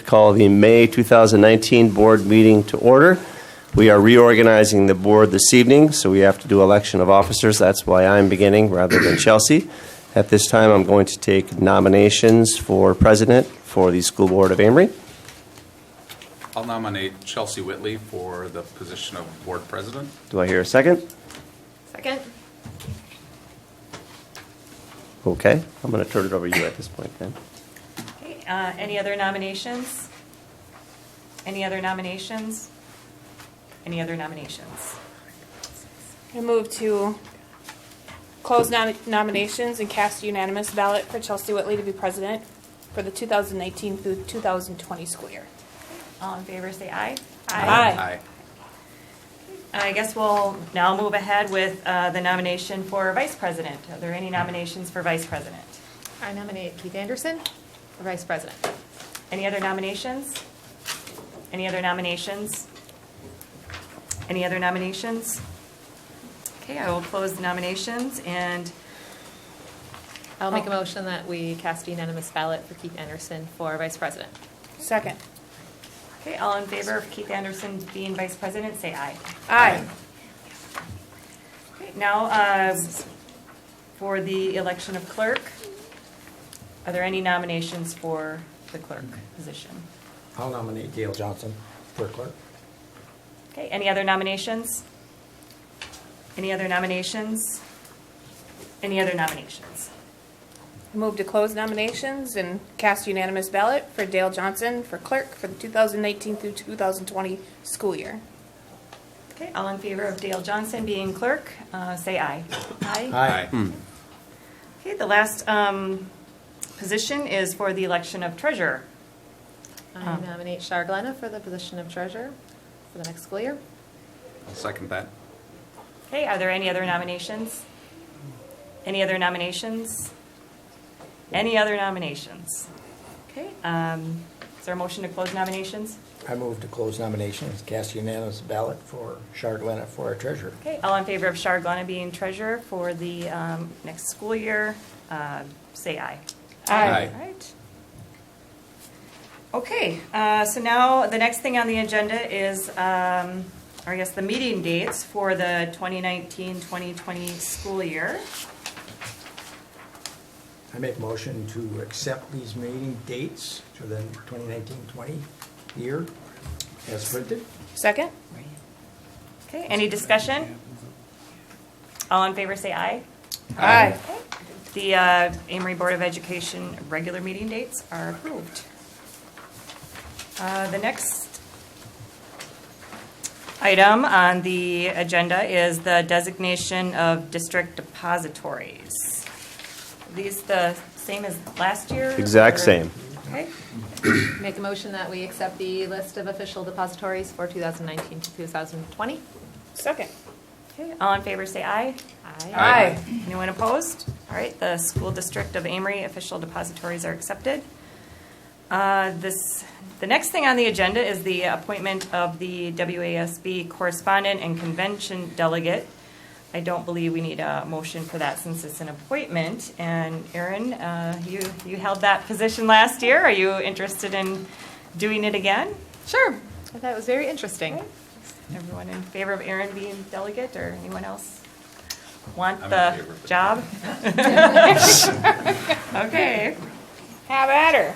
call the May 2019 board meeting to order. We are reorganizing the board this evening, so we have to do election of officers. That's why I'm beginning rather than Chelsea. At this time, I'm going to take nominations for president for the School Board of Amery. I'll nominate Chelsea Whitley for the position of board president. Do I hear a second? Second. Okay, I'm going to turn it over to you at this point then. Okay, any other nominations? Any other nominations? Any other nominations? I move to close nominations and cast a unanimous ballot for Chelsea Whitley to be president for the 2019 through 2020 school year. All in favor, say aye. Aye. I guess we'll now move ahead with the nomination for vice president. Are there any nominations for vice president? I nominate Keith Anderson for vice president. Any other nominations? Any other nominations? Any other nominations? Okay, I will close the nominations and I'll make a motion that we cast a unanimous ballot for Keith Anderson for vice president. Second. okay, all in favor of Keith Anderson being vice president, say aye. Aye. Okay, now for the election of clerk, are there any nominations for the clerk position? I'll nominate Dale Johnson for clerk. Okay, any other nominations? Any other nominations? Any other nominations? I move to close nominations and cast a unanimous ballot for Dale Johnson for clerk for the 2019 through 2020 school year. Okay, all in favor of Dale Johnson being clerk, say aye. Aye. Okay, the last position is for the election of treasurer. I nominate Shar Glenna for the position of treasurer for the next school year. I'll second that. Okay, are there any other nominations? Any other nominations? Any other nominations? Okay, is there a motion to close nominations? I move to close nominations, cast unanimous ballot for Shar Glenna for our treasurer. Okay, all in favor of Shar Glenna being treasurer for the next school year, say aye. Aye. All right. Okay, so now the next thing on the agenda is, or I guess the meeting dates for the 2019-2020 school year. I make a motion to accept these meeting dates for the 2019-20 year as printed. Second. Okay, any discussion? All in favor say aye. Aye. The Amery Board of Education regular meeting dates are approved. The next item on the agenda is the designation of district depositories. Are these the same as last year? Exact or- same. Okay, Make a motion that we accept the list of official depositories for 2019 to 2020. Second. okay, all in favor say aye. Aye. Anyone opposed? All right, the school district of Amery official depositories are accepted. The next thing on the agenda is the appointment of the WASB correspondent and convention delegate. I don't believe we need a motion for that since it's an appointment. And Erin, you held that position last year. Are you interested in doing it again? Sure. I thought it was very interesting. Everyone in favor of Erin being delegate, or anyone else want I'm in the favor of it. job? Okay. Have at her.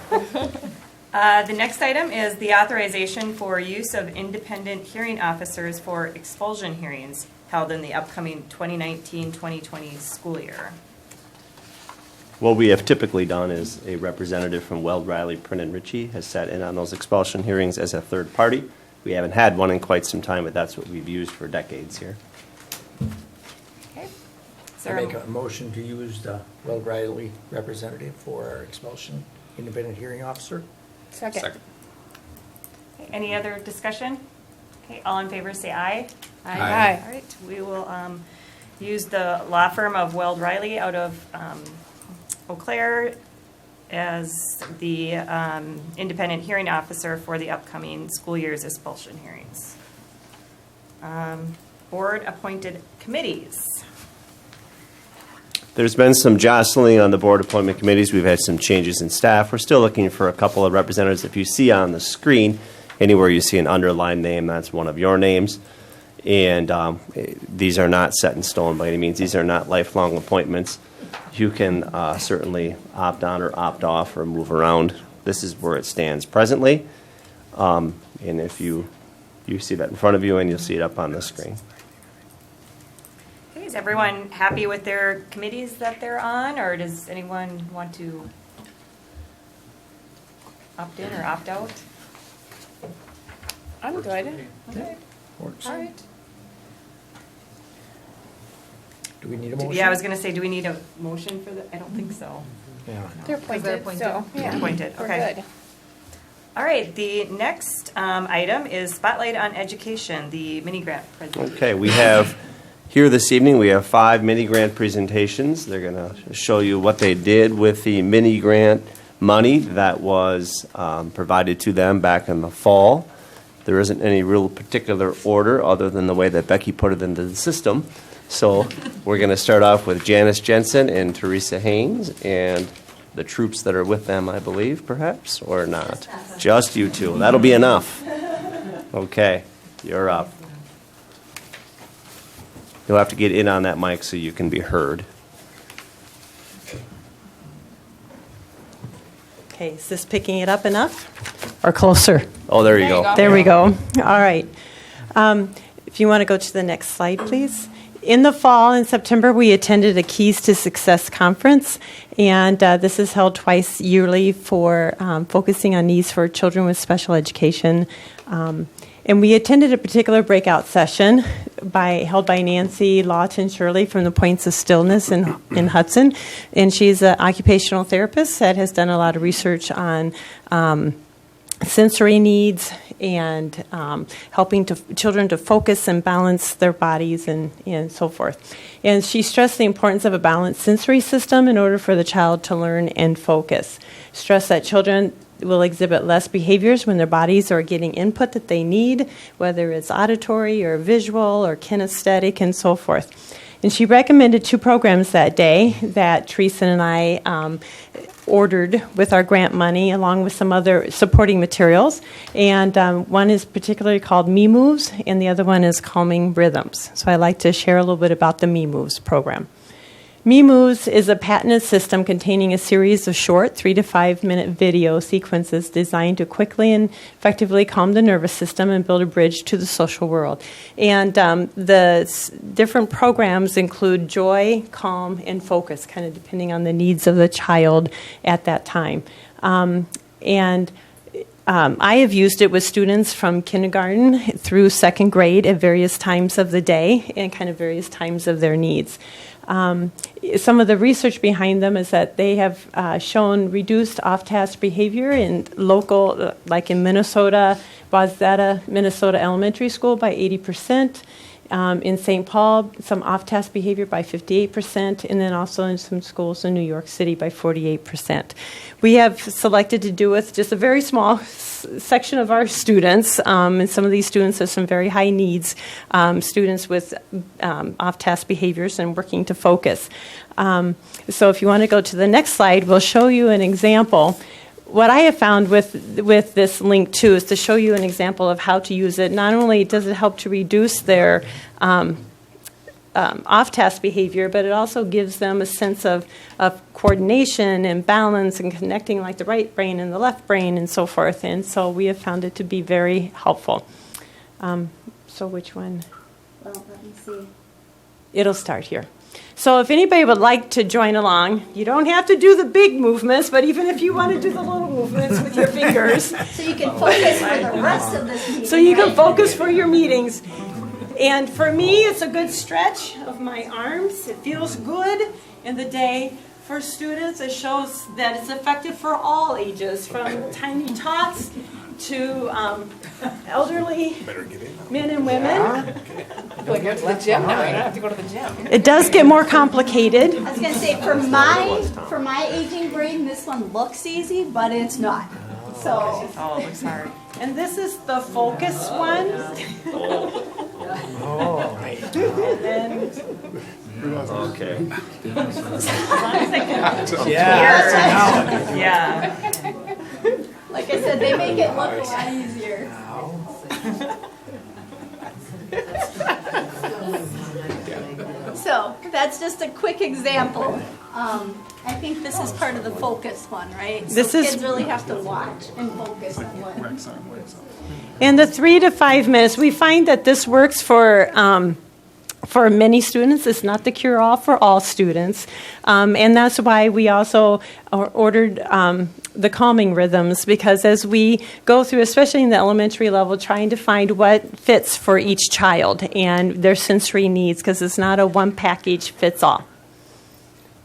The next item is the authorization for use of independent hearing officers for expulsion hearings held in the upcoming 2019-2020 school year. What we have typically done is a representative from Weld, Riley, Prinn, and Ritchie has sat in on those expulsion hearings as a third party. We haven't had one in quite some time, but that's what we've used for decades here. Okay. Is I there a- make a motion to use the Will Riley representative for our expulsion independent hearing officer. Second. Second. okay, any other discussion? Okay, all in favor say aye. Aye. All right, we will use the law firm of Weld Riley out of Eau Claire as the independent hearing officer for the upcoming school year's expulsion hearings. Board appointed committees. There's been some jostling on the board appointment committees. We've had some changes in staff. We're still looking for a couple of representatives. If you see on the screen, anywhere you see an underlined name, that's one of your names. And these are not set in stone by any means. These are not lifelong appointments. You can certainly opt on or opt off or move around. This is where it stands presently. And if you see that in front of you, and you'll see it up on the screen. Okay, is everyone happy with their committees that they're on, or does anyone want to opt in or opt out? I'm good. Okay. Works. All right. Do we need a motion? Yeah, I was going to say, do we need a motion for that? I don't think so. Yeah. They're they're appointed, appointed. so, yeah. Appointed, We're okay. good. All right, the next item is Spotlight on Education, the mini grant presentation. Okay, we have here this evening, we have 5 mini grant presentations. They're going to show you what they did with the mini grant money that was provided to them back in the fall. There isn't any real particular order other than the way that Becky put it into the system. So we're going to start off with Janice Jensen and Teresa Haynes and the troops that are with them, I believe, perhaps, or not. Just you two. That'll be enough. Okay, you're up. You'll have to get in on that mic so you can be heard. Okay, is this picking it up enough or closer? Oh, there you There you go. go. There we go. All right. If you want to go to the next slide, please. In the fall, in September, we attended a Keys to Success conference, and this is held twice yearly for focusing on needs for children with special education. And we attended a particular breakout session held by Nancy Lawton-Shirley from the Points of Stillness in Hudson. And she's an occupational therapist that has done a lot of research on sensory needs and helping children to focus and balance their bodies and so forth. And she stressed the importance of a balanced sensory system in order for the child to learn and focus. Stressed that children will exhibit less behaviors when their bodies are getting input that they need, whether it's auditory or visual or kinesthetic and so forth. And she recommended 2 programs that day that Teresa and I ordered with our grant money, along with some other supporting materials. And one is particularly called Me Moves, and the other one is Calming Rhythms. So I'd like to share a little bit about the Me Moves program. Me Moves is a patented system containing a series of short 3 to 5 minute video sequences designed to quickly and effectively calm the nervous system and build a bridge to the social world. And the different programs include joy, calm, and focus, kind of depending on the needs of the child at that time. I have used it with students from kindergarten through 2nd grade at various times of the day and kind of various times of their needs. Some of the research behind them is that they have shown reduced off-task behavior in local, like in Minnesota, Wayzata, Minnesota Elementary School by 80%. In St. Paul, some off-task behavior by 58%, and then also in some schools in New York City by 48%. We have selected to do with just a very small section of our students, and some of these students have some very high needs, students with off-task behaviors and working to focus. So if you want to go to the next slide, we'll show you an example. What I have found with this link, too, is to show you an example of how to use it. Not only does it help to reduce their off-task behavior, but it also gives them a sense of coordination and balance and connecting like the right brain and the left brain and so forth. And so we have found it to be very helpful. So which one? Well, let me see. It'll start here. So if anybody would like to join along, you don't have to do the big movements, but even if you want to do the little movements with your fingers. So you can focus for the rest of this meeting. So you can right? focus for your meetings. And for me, it's a good stretch of my arms. It feels good in the day. For students, it shows that it's effective for all ages, from tiny tots to elderly men and women. It does get more complicated. I was gonna say for my aging brain, this one looks easy, but it's not. So Oh, it looks hard. And this is the focus one. Oh, right. Okay. Yeah. Yeah. Like I said, they make it look a lot easier. So that's just a quick example. I think this is part of the focus one, right? This So is- kids really have to watch and focus on what. And the 3 to 5 minutes, we find that this works for many students. It's not the cure-all for all students. And that's why we also ordered the calming rhythms, because as we go through, especially in the elementary level, trying to find what fits for each child and their sensory needs, because it's not a one package fits all.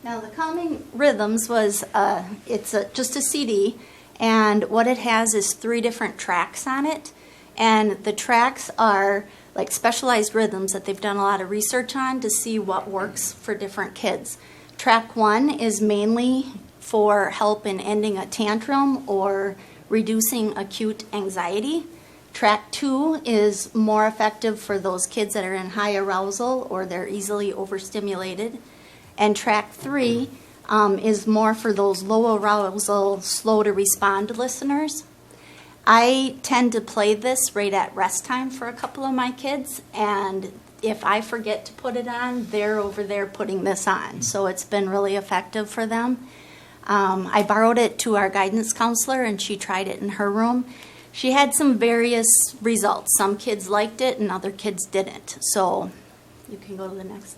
Now, the Calming Rhythms was, just a CD, and what it has is 3 different tracks on it. And the tracks are like specialized rhythms that they've done a lot of research on to see what works for different kids. Track 1 is mainly for help in ending a tantrum or reducing acute anxiety. Track 2 is more effective for those kids that are in high arousal or they're easily overstimulated. And track 3 is more for those low arousal, slow to respond listeners. I tend to play this right at rest time for a couple of my kids, and if I forget to put it on, they're over there putting this on. So it's been really effective for them. I borrowed it to our guidance counselor, and she tried it in her room. She had some various results. Some kids liked it, and other kids didn't. So you can go to the next.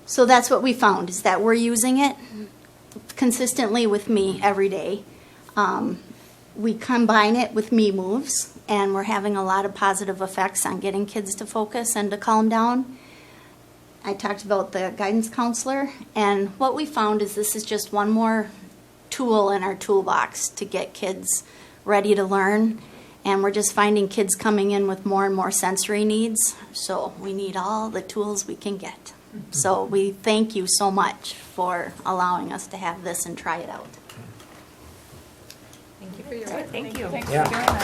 So that's what we found, is that we're using it consistently with me every day. We combine it with me moves, and we're having a lot of positive effects on getting kids to focus and to calm down. I talked about the guidance counselor, and what we found is this is just one more tool in our toolbox to get kids ready to learn. And we're just finding kids coming in with more and more sensory needs, so we need all the tools we can get. So we thank you so much for allowing us to have this and try it out. Thank you for your work. Thank you. Thanks Yeah. for doing that.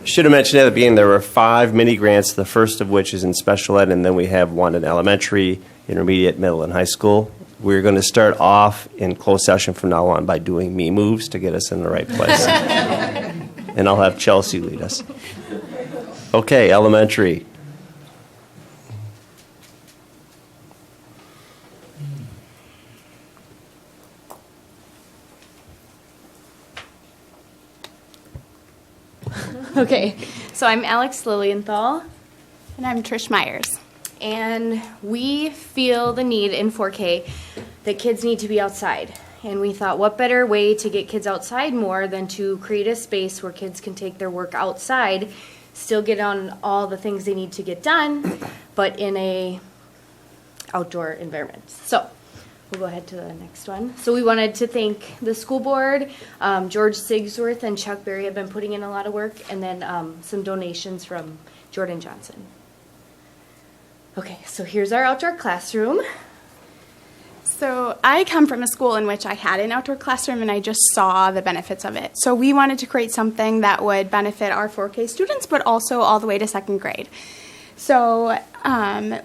Should have mentioned at the beginning there were 5 mini grants, the first of which is in special ed, and then we have one in elementary, intermediate, middle, and high school. We're going to start off in closed session from now on by doing me moves to get us in the right place. And I'll have Chelsea lead us. Okay, elementary. Okay, so I'm Alex Lilienthal, And I'm Trish Myers. and we feel the need in 4K that kids need to be outside. And we thought, what better way to get kids outside more than to create a space where kids can take their work outside, still get on all the things they need to get done, but in a outdoor environment. So we'll go ahead to the next one. So we wanted to thank the school board. George Sigsworth and Chuck Berry have been putting in a lot of work, and then some donations from Jordan Johnson. Okay, so here's our outdoor classroom. So I come from a school in which I had an outdoor classroom and I just saw the benefits of it. So we wanted to create something that would benefit our 4K students, but also all the way to 2nd grade. So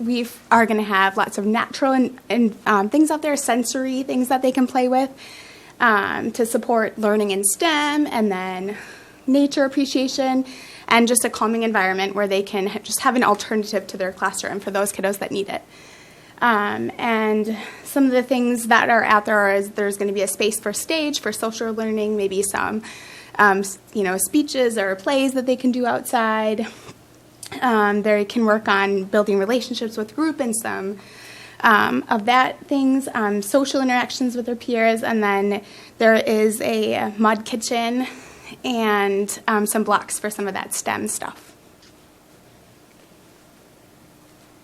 we are going to have lots of natural and things out there, sensory things that they can play with to support learning in STEM, and then nature appreciation, and just a calming environment where they can just have an alternative to their classroom for those kiddos that need it. And some of the things that are out there is there's going to be a space for stage, for social learning, maybe some, speeches or plays that they can do outside. They can work on building relationships with group and some of that things, social interactions with their peers, and then there is a mud kitchen and some blocks for some of that STEM stuff.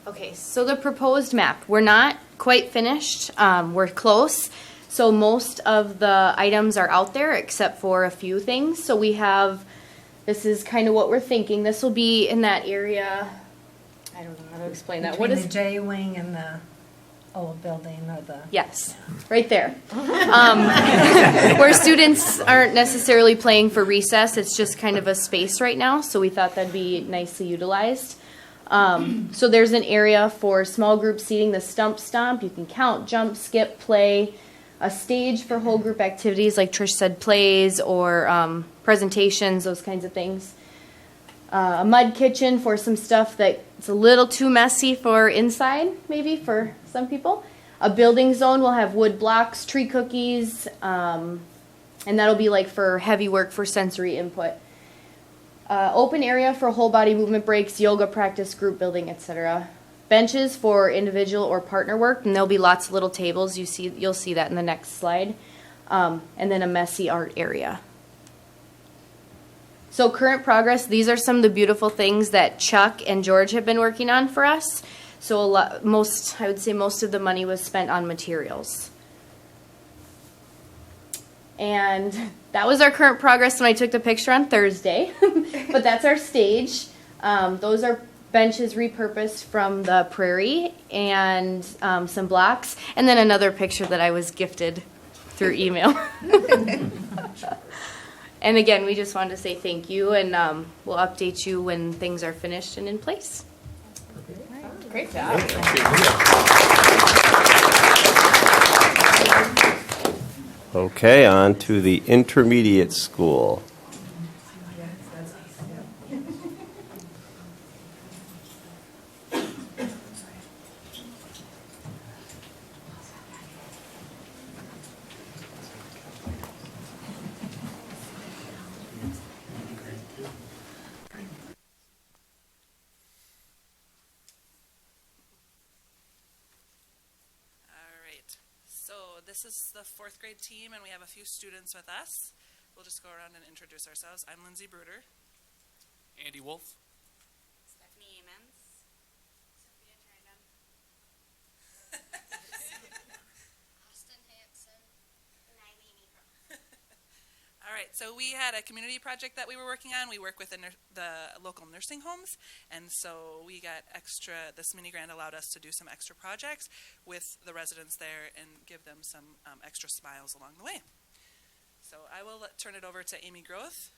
Okay, so the proposed map, we're not quite finished. We're close. So most of the items are out there except for a few things. So we have, this is kind of what we're thinking. This will be in that area. I don't know how to explain that. What Between is the J wing and the old building or the... Yes, right there. Where students aren't necessarily playing for recess, it's just kind of a space right now, so we thought that'd be nicely utilized. So there's an area for small group seating, the stump stomp. You can count, jump, skip, play. A stage for whole group activities, like Trish said, plays or presentations, those kinds of things. A mud kitchen for some stuff that's a little too messy for inside, maybe for some people. A building zone will have wood blocks, tree cookies, and that'll be like for heavy work for sensory input. Open area for whole body movement breaks, yoga practice, group building, etc. Benches for individual or partner work, and there'll be lots of little tables. You'll see that in the next slide. And then a messy art area. So current progress, these are some of the beautiful things that Chuck and George have been working on for us. So I would say most of the money was spent on materials. And that was our current progress when I took the picture on Thursday. But that's our stage. Those are benches repurposed from the prairie and some blocks. And then another picture that I was gifted through email. And again, we just wanted to say thank you, and we'll update you when things are finished and in place. Great job. Okay, on to the intermediate school. This is the fourth grade team, and we have a few students with us. We'll just go around and introduce ourselves. I'm Lindsay Bruder. Andy Wolf. Stephanie Amens. Sophia Trinum. Austin Hanson. And Eileen Ebro. All right, so we had a community project that we were working on. We work with the local nursing homes, and so we got extra, this mini grant allowed us to do some extra projects with the residents there and give them some extra smiles along the way. So I will turn it over to Amy Groth.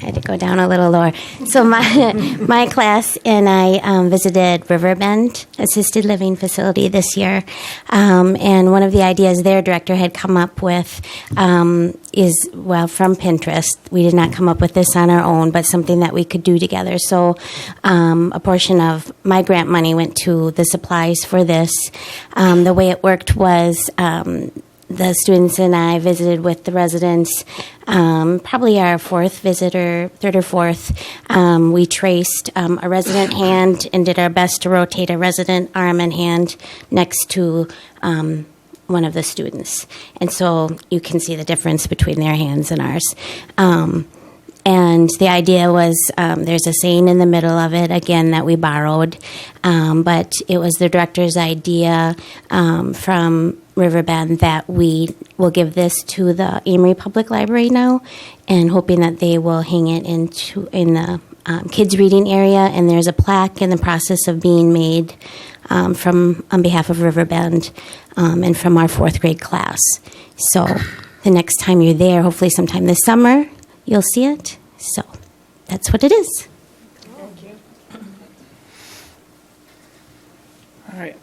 I had to go down a little lower. So my class and I visited Riverbend Assisted Living Facility this year. And one of the ideas their director had come up with is, well, from Pinterest. We did not come up with this on our own, but something that we could do together. So a portion of my grant money went to the supplies for this. The way it worked was the students and I visited with the residents, probably our fourth visitor, third or fourth. We traced a resident hand and did our best to rotate a resident arm and hand next to one of the students. And so you can see the difference between their hands and ours. And the idea was there's a saying in the middle of it, again, that we borrowed. But it was the director's idea from Riverbend that we will give this to the Amery Public Library now, and hoping that they will hang it in the kids' reading area. And there's a plaque in the process of being made on behalf of Riverbend and from our fourth grade class. So the next time you're there, hopefully sometime this summer, you'll see it. So that's what it is. Thank you. All right,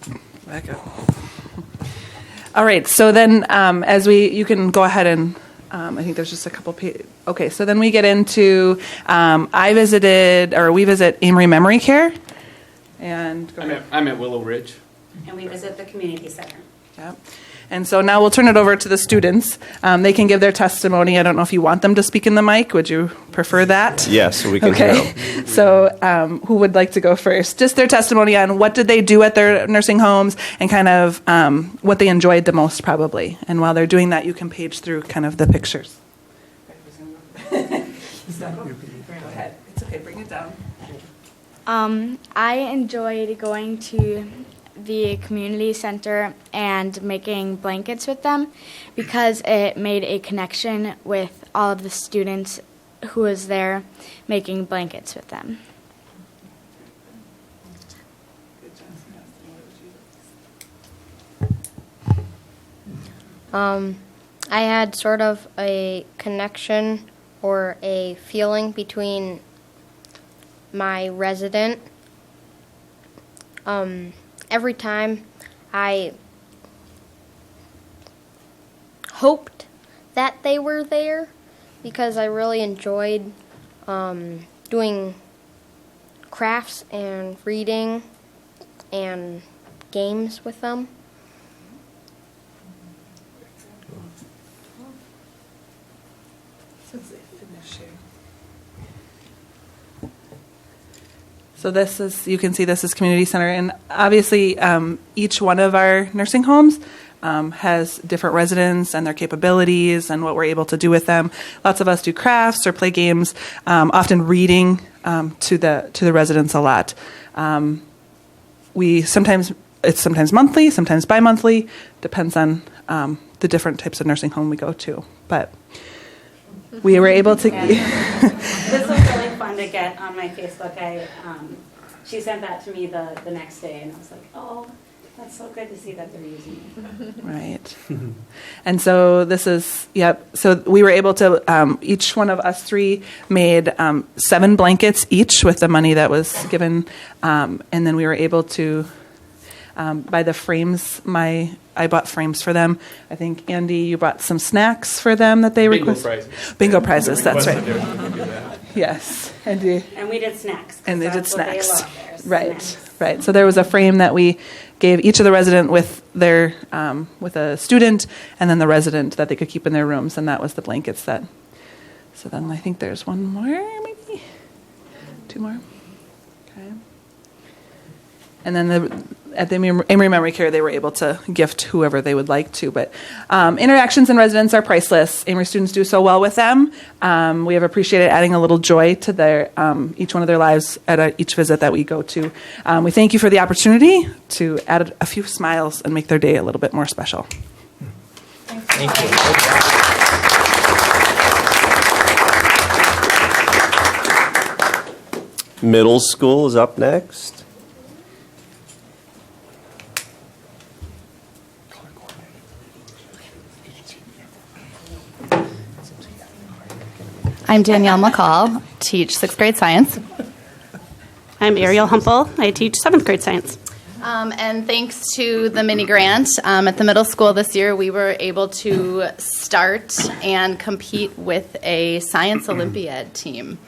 back up. All right, so then you can go ahead and, I think there's just a couple pages. Okay, so then we get into, we visit Amery Memory Care. And I'm at Willow Ridge. And we visit the community center. Yeah. And so now we'll turn it over to the students. They can give their testimony. I don't know if you want them to speak in the mic. Would you prefer that? Yes, we can hear them. So who would like to go first? Just their testimony on what did they do at their nursing homes and kind of what they enjoyed the most probably. And while they're doing that, you can page through kind of the pictures. Go ahead. It's okay. Bring it down. I enjoyed going to the community center and making blankets with them because it made a connection with all of the students who was there making blankets with them. I had sort of a connection or a feeling between my resident. Every time I hoped that they were there because I really enjoyed doing crafts and reading and games with them. So this is, you can see this is community center, and obviously each one of our nursing homes has different residents and their capabilities and what we're able to do with them. Lots of us do crafts or play games, often reading to the residents a lot. It's sometimes monthly, sometimes bi-monthly, depends on the different types of nursing home we go to. But we were able to. This was really fun to get on my Facebook. She sent that to me the next day, and I was like, oh, that's so good to see that they're using it. Right. And so this is, so we were able to, each one of us three made 7 blankets each with the money that was given. And then we were able to buy the frames. I bought frames for them. I think, Andy, you bought some snacks for them that they requested. Bingo prizes, that's right. Yes. And we did snacks. And they did that's what snacks. They love, Right, right. So there was a frame that we gave each of the resident with their with a student, and then the resident that they could keep in their rooms, and that was the blankets that. So then I think there's one more, maybe 2 more. Okay. And then at the Amery Memory Care, they were able to gift whoever they would like to. But interactions and residents are priceless. Amery students do so well with them. We have appreciated adding a little joy to their each one of their lives at each visit that we go to. We thank you for the opportunity to add a few smiles and make their day a little bit more special. Thank you. Middle school is up next. I'm Danielle McCall, teach 6th grade science. I'm Ariel Humple, I teach 7th grade science. And thanks to the mini grant at the middle school this year, we were able to start and compete with a Science Olympiad team.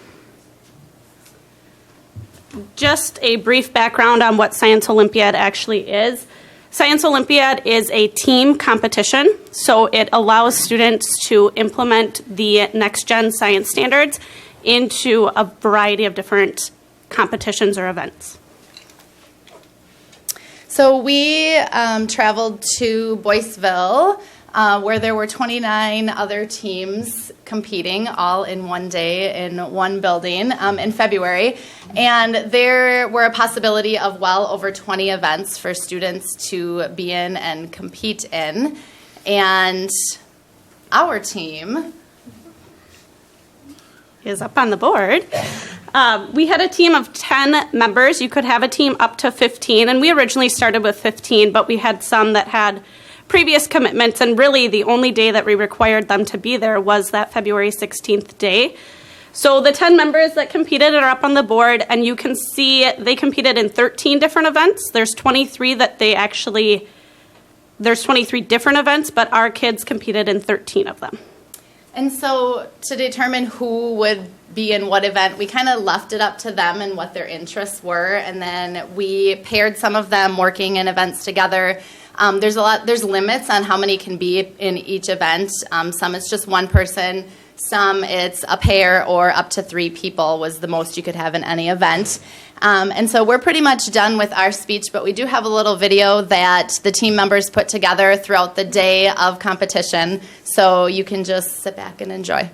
Just a brief background on what Science Olympiad actually is. Science Olympiad is a team competition, so it allows students to implement the next-gen science standards into a variety of different competitions or events. So we traveled to Boyceville, where there were 29 other teams competing all in one day in one building in February. And there were a possibility of well over 20 events for students to be in and compete in. And our team is up on the board. We had a team of 10 members. You could have a team up to 15, and we originally started with 15, but we had some that had previous commitments, and really the only day that we required them to be there was that February 16th day. So the 10 members that competed are up on the board, and you can see they competed in 13 different events. There's 23 different events, but our kids competed in 13 of them. And so to determine who would be in what event, we kind of left it up to them and what their interests were, and then we paired some of them working in events together. There's limits on how many can be in each event. Some it's just one person, some it's a pair, or up to 3 people was the most you could have in any event. And so we're pretty much done with our speech, but we do have a little video that the team members put together throughout the day of competition, so you can just sit back and enjoy.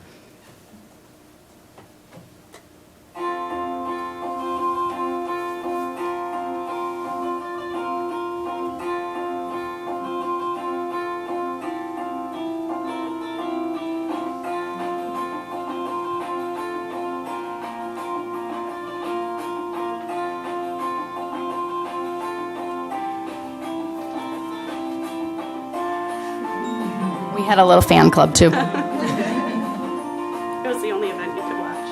had a little fan club too. It was the only event you could watch.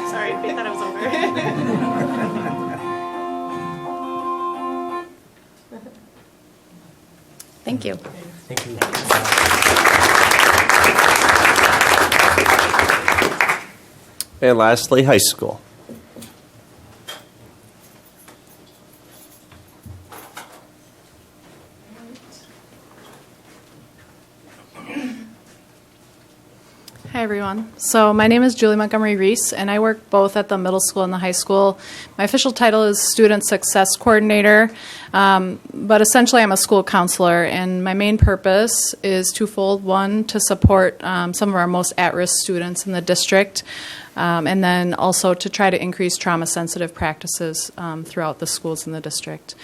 Sorry, I thought it was over. Thank you. Thank you. And lastly, high school. Hi, everyone. So my name is Julie Montgomery Reese, and I work both at the middle school and the high school. My official title is Student Success Coordinator, but essentially I'm a school counselor, and my main purpose is twofold. One, to support some of our most at-risk students in the district, and then also to try to increase trauma-sensitive practices throughout the schools in the district.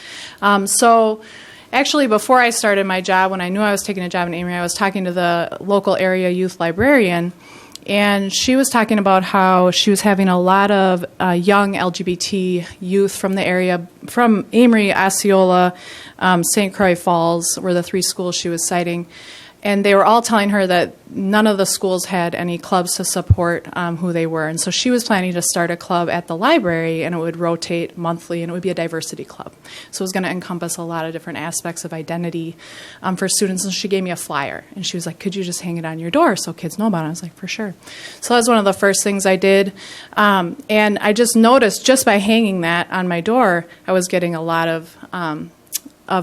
Actually, before I started my job, when I knew I was taking a job in Amery, I was talking to the local area youth librarian, and she was talking about how she was having a lot of young LGBT youth from the area, from Amery, Osceola, St. Croix Falls were the three schools she was citing. And they were all telling her that none of the schools had any clubs to support who they were. And so she was planning to start a club at the library, and it would rotate monthly, and it would be a diversity club. So it was going to encompass a lot of different aspects of identity for students. And she gave me a flyer, and she was like, could you just hang it on your door so kids know about it? I was like, for sure. So that was one of the first things I did. And I just noticed, just by hanging that on my door, I was getting a lot of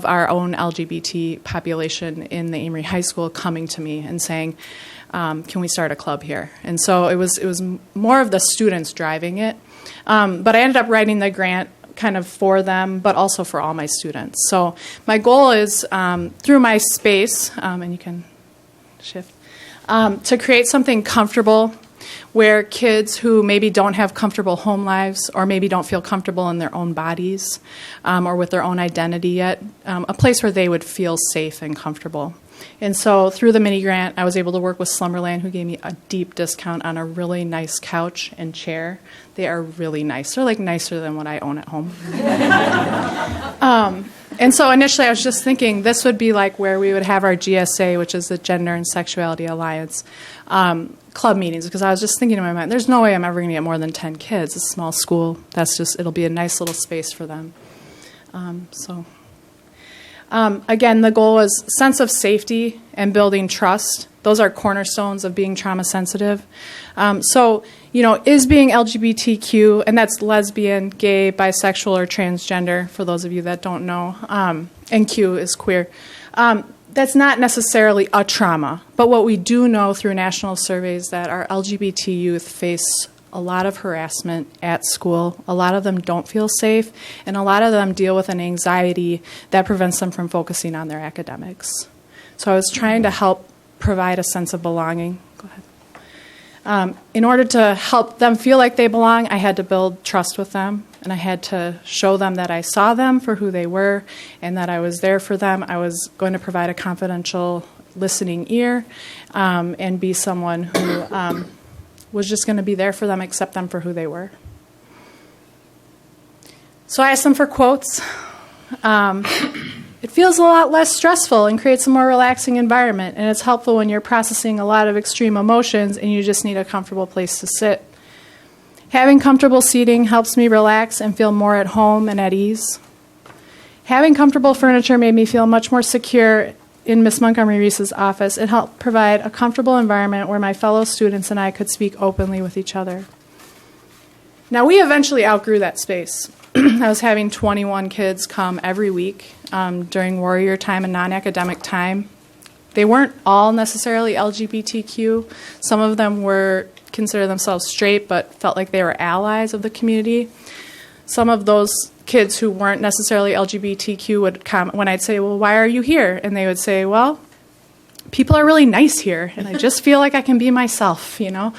our own LGBT population in the Amery High School coming to me and saying, can we start a club here? And so it was more of the students driving it. But I ended up writing the grant kind of for them, but also for all my students. So my goal is, through my space, and you can shift, to create something comfortable where kids who maybe don't have comfortable home lives or maybe don't feel comfortable in their own bodies or with their own identity yet, a place where they would feel safe and comfortable. And so through the mini grant, I was able to work with Slumberland, who gave me a deep discount on a really nice couch and chair. They are really nice. They're like nicer than what I own at home. And so initially I was just thinking this would be like where we would have our GSA, which is the Gender and Sexuality Alliance, club meetings, because I was just thinking in my mind, there's no way I'm ever going to get more than 10 kids. It's a small school. It'll be a nice little space for them. Again, the goal was sense of safety and building trust. Those are cornerstones of being trauma sensitive. Is being LGBTQ, and that's lesbian, gay, bisexual, or transgender, for those of you that don't know, and Q is queer. That's not necessarily a trauma, but what we do know through national surveys that our LGBT youth face a lot of harassment at school. A lot of them don't feel safe, and a lot of them deal with an anxiety that prevents them from focusing on their academics. So I was trying to help provide a sense of belonging. Go ahead. In order to help them feel like they belong, I had to build trust with them, and I had to show them that I saw them for who they were and that I was there for them. I was going to provide a confidential listening ear, and be someone who was just going to be there for them, accept them for who they were. So I asked them for quotes. It feels a lot less stressful and creates a more relaxing environment, and it's helpful when you're processing a lot of extreme emotions and you just need a comfortable place to sit. Having comfortable seating helps me relax and feel more at home and at ease. Having comfortable furniture made me feel much more secure in Miss Montgomery Reese's office. It helped provide a comfortable environment where my fellow students and I could speak openly with each other. Now, we eventually outgrew that space. I was having 21 kids come every week during warrior time and non-academic time. They weren't all necessarily LGBTQ. Some of them were consider themselves straight but felt like they were allies of the community. Some of those kids who weren't necessarily LGBTQ would come when I'd say, well, why are you here? And they would say, well, people are really nice here, and I just feel like I can be myself, you know.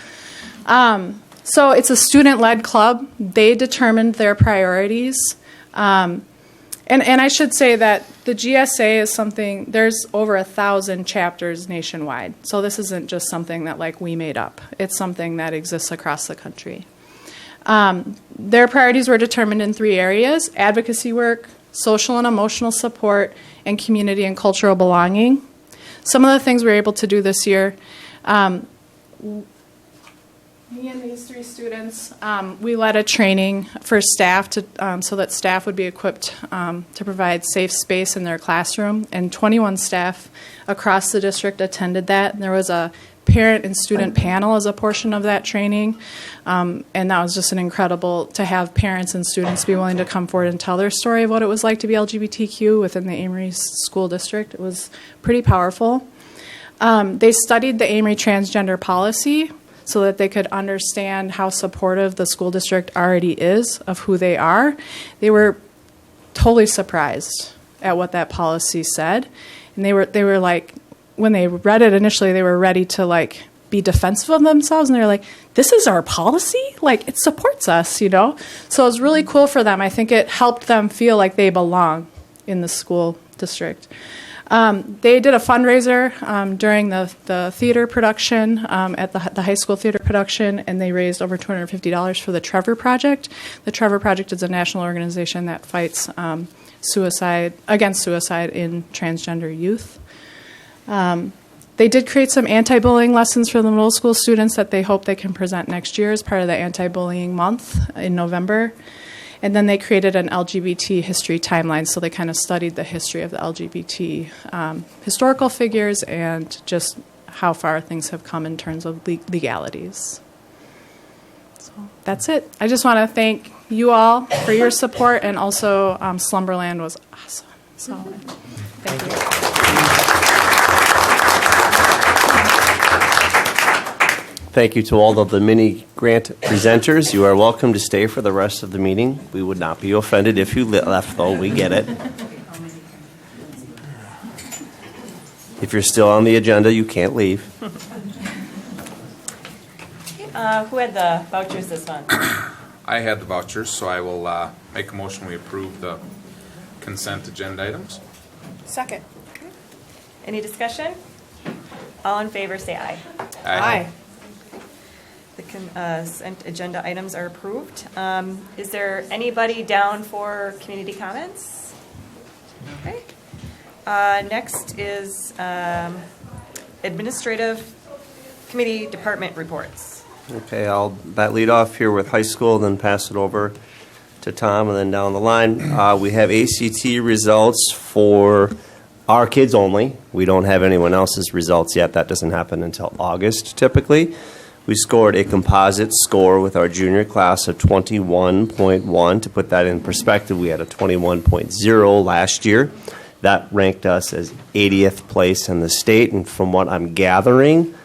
So it's a student-led club. They determined their priorities. And I should say that the GSA is something, there's over 1,000 chapters nationwide. So this isn't just something that like we made up. It's something that exists across the country. Their priorities were determined in 3 areas: advocacy work, social and emotional support, and community and cultural belonging. Some of the things we were able to do this year, me and these 3 students, we led a training for staff so that staff would be equipped to provide safe space in their classroom, and 21 staff across the district attended that. And there was a parent and student panel as a portion of that training, and that was just an incredible to have parents and students be willing to come forward and tell their story of what it was like to be LGBTQ within the Amery school district. It was pretty powerful. They studied the Amery transgender policy so that they could understand how supportive the school district already is of who they are. They were totally surprised at what that policy said, and they were like, when they read it initially, they were ready to like be defensive of themselves, and they were like, this is our policy? Like, it supports us, you know? So it was really cool for them. I think it helped them feel like they belong in the school district. They did a fundraiser during the theater production, at the high school theater production, and they raised over $250 for the Trevor Project. The Trevor Project is a national organization that fights against suicide in transgender youth. They did create some anti-bullying lessons for the middle school students that they hope they can present next year as part of the anti-bullying month in November. And then they created an LGBT history timeline, so they kind of studied the history of the LGBT historical figures and just how far things have come in terms of legalities. So that's it. I just want to thank you all for your support, and also Slumberland was awesome. So thank you. Thank you to all of the mini grant presenters. You are welcome to stay for the rest of the meeting. We would not be offended if you left, though. We get it. If you're still on the agenda, you can't leave. Who had the vouchers this month? I had the vouchers, so I will make a motion we approve the consent agenda items. Second. Any discussion? All in favor, say aye. Aye. The consent agenda items are approved. Is there anybody down for community comments? Okay. Next is administrative committee department reports. Okay, I'll lead off here with high school, then pass it over to Tom, and then down the line. We have ACT results for our kids only. We don't have anyone else's results yet. That doesn't happen until August, typically. We scored a composite score with our junior class of 21.1. To put that in perspective, we had a 21.0 last year. That ranked us as 80th place in the state, and from what I'm gathering,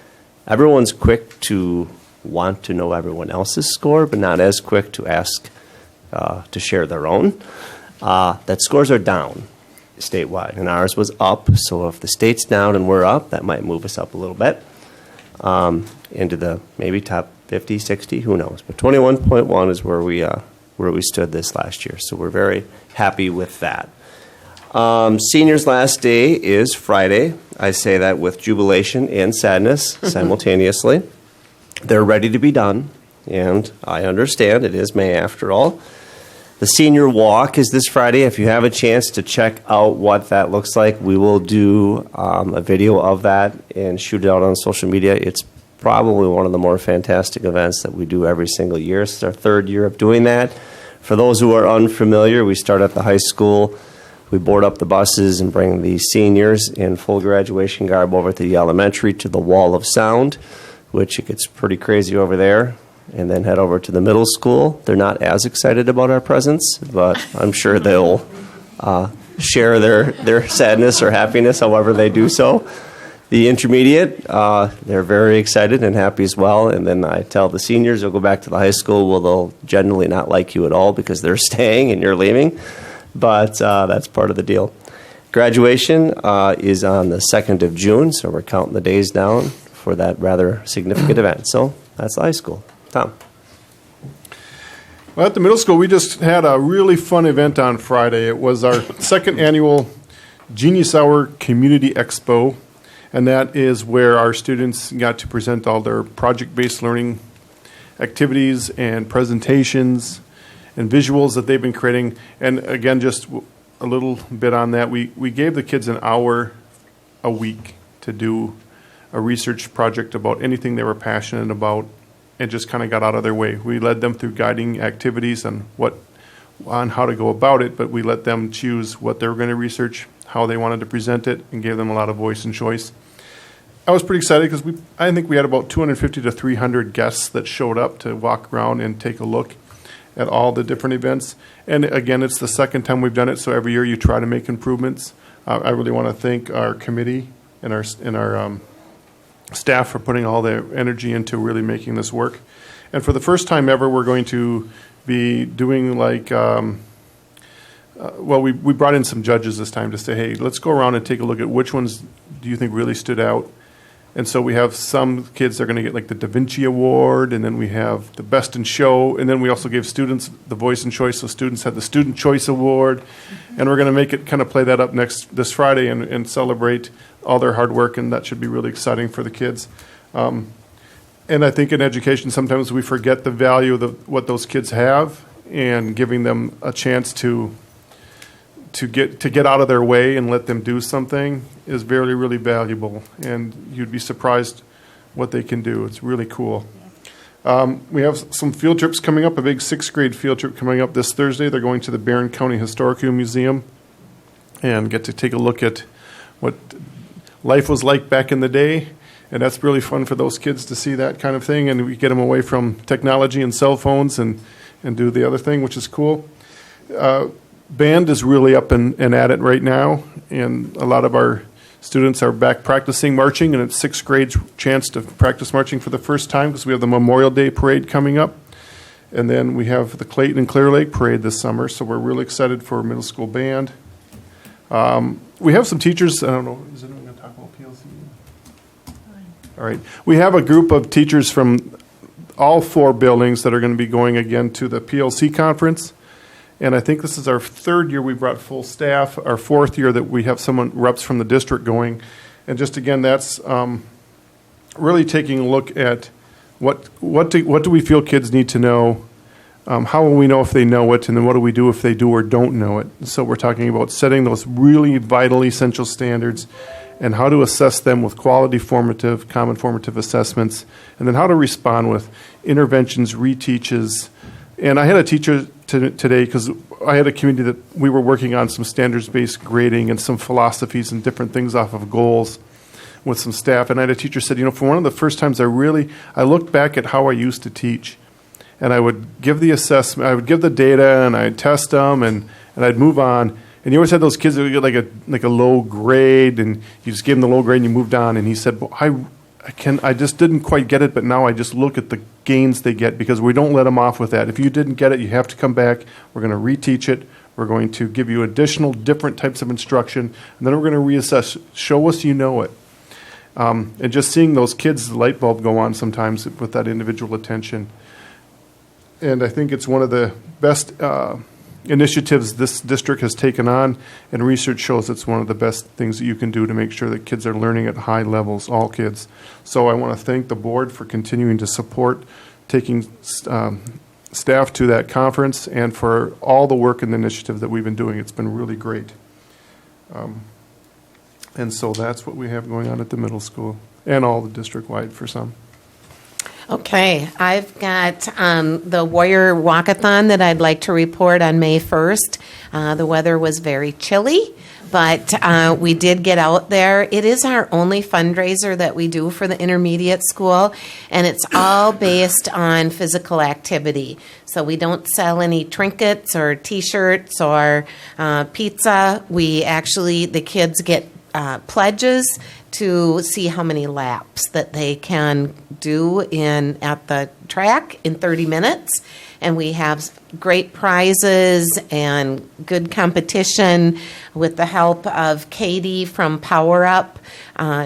everyone's quick to want to know everyone else's score, but not as quick to ask to share their own. That scores are down statewide, and ours was up, so if the state's down and we're up, that might move us up a little bit. Into the maybe top 50, 60, who knows. But 21.1 is where we stood this last year, so we're very happy with that. Seniors' last day is Friday. I say that with jubilation and sadness simultaneously. They're ready to be done, and I understand it is May after all. The senior walk is this Friday. If you have a chance to check out what that looks like, we will do a video of that and shoot it out on social media. It's probably one of the more fantastic events that we do every single year. It's our third year of doing that. For those who are unfamiliar, we start at the high school. We board up the buses and bring the seniors in full graduation garb over to the elementary to the Wall of Sound, which it gets pretty crazy over there, and then head over to the middle school. They're not as excited about our presence, but I'm sure they'll share their sadness or happiness however they do so. The intermediate, they're very excited and happy as well. And then I tell the seniors, they'll go back to the high school. Well, they'll generally not like you at all because they're staying and you're leaving. But that's part of the deal. Graduation is on the 2nd of June, so we're counting the days down for that rather significant event. So that's the high school. Tom. Well, at the middle school, we just had a really fun event on Friday. It was our second annual Genius Hour Community Expo. And that is where our students got to present all their project-based learning activities and presentations and visuals that they've been creating. And again, just a little bit on that. We gave the kids an hour a week to do a research project about anything they were passionate about and just kind of got out of their way. We led them through guiding activities on how to go about it, but we let them choose what they were going to research, how they wanted to present it, and gave them a lot of voice and choice. I was pretty excited because I think we had about 250 to 300 guests that showed up to walk around and take a look at all the different events. And again, it's the second time we've done it, so every year you try to make improvements. I really want to thank our committee and our staff for putting all their energy into really making this work. And for the first time ever, we're going to be doing we brought in some judges this time to say, hey, let's go around and take a look at which ones do you think really stood out. And so we have some kids that are going to get like the Da Vinci Award, and then we have the Best in Show, and then we also gave students the voice and choice, so students had the Student Choice Award. And we're going to make it kind of play that up this Friday and celebrate all their hard work, and that should be really exciting for the kids. And I think in education, sometimes we forget the value of what those kids have, and giving them a chance to get out of their way and let them do something is very, really valuable. And you'd be surprised what they can do. It's really cool. We have some field trips coming up, a big 6th grade field trip coming up this Thursday. They're going to the Barron County Historical Museum and get to take a look at what life was like back in the day. And that's really fun for those kids to see that kind of thing. And we get them away from technology and cell phones and do the other thing, which is cool. Band is really up and at it right now, and a lot of our students are back practicing marching, and it's 6th grade's chance to practice marching for the first time because we have the Memorial Day Parade coming up, and then we have the Clayton and Clear Lake Parade this summer, so we're really excited for middle school band. We have some teachers, I don't know, is anyone going to talk about PLC? All right. We have a group of teachers from all 4 buildings that are going to be going again to the PLC conference. And I think this is our 3rd year we brought full staff, our 4th year that we have reps from the district going. And just again, that's really taking a look at what do we feel kids need to know, how will we know if they know it, and then what do we do if they do or don't know it. So we're talking about setting those really vital, essential standards and how to assess them with quality formative, common formative assessments, and then how to respond with interventions, reteaches. And I had a teacher today because I had a community that we were working on some standards-based grading and some philosophies and different things off of goals with some staff. And I had a teacher said, for one of the first times I looked back at how I used to teach. And I would give the assessment, I would give the data, and I'd test them, and I'd move on. And you always had those kids that would get like a low grade, and you just gave them the low grade and you moved on. And he said, well, I just didn't quite get it, but now I just look at the gains they get because we don't let them off with that. If you didn't get it, you have to come back. We're going to reteach it. We're going to give you additional different types of instruction, and then we're going to reassess. Show us you know it. And just seeing those kids, the light bulb go on sometimes with that individual attention. And I think it's one of the best initiatives this district has taken on, and research shows it's one of the best things that you can do to make sure that kids are learning at high levels, all kids. So I want to thank the board for continuing to support taking staff to that conference and for all the work and the initiative that we've been doing. It's been really great. And so that's what we have going on at the middle school and all the district-wide for some. Okay, I've got the Warrior Walkathon that I'd like to report on May 1st. The weather was very chilly, but we did get out there. It is our only fundraiser that we do for the intermediate school, and it's all based on physical activity. So we don't sell any trinkets or T-shirts or pizza. The kids get pledges to see how many laps that they can do at the track in 30 minutes. And we have great prizes and good competition with the help of Katie from Power Up.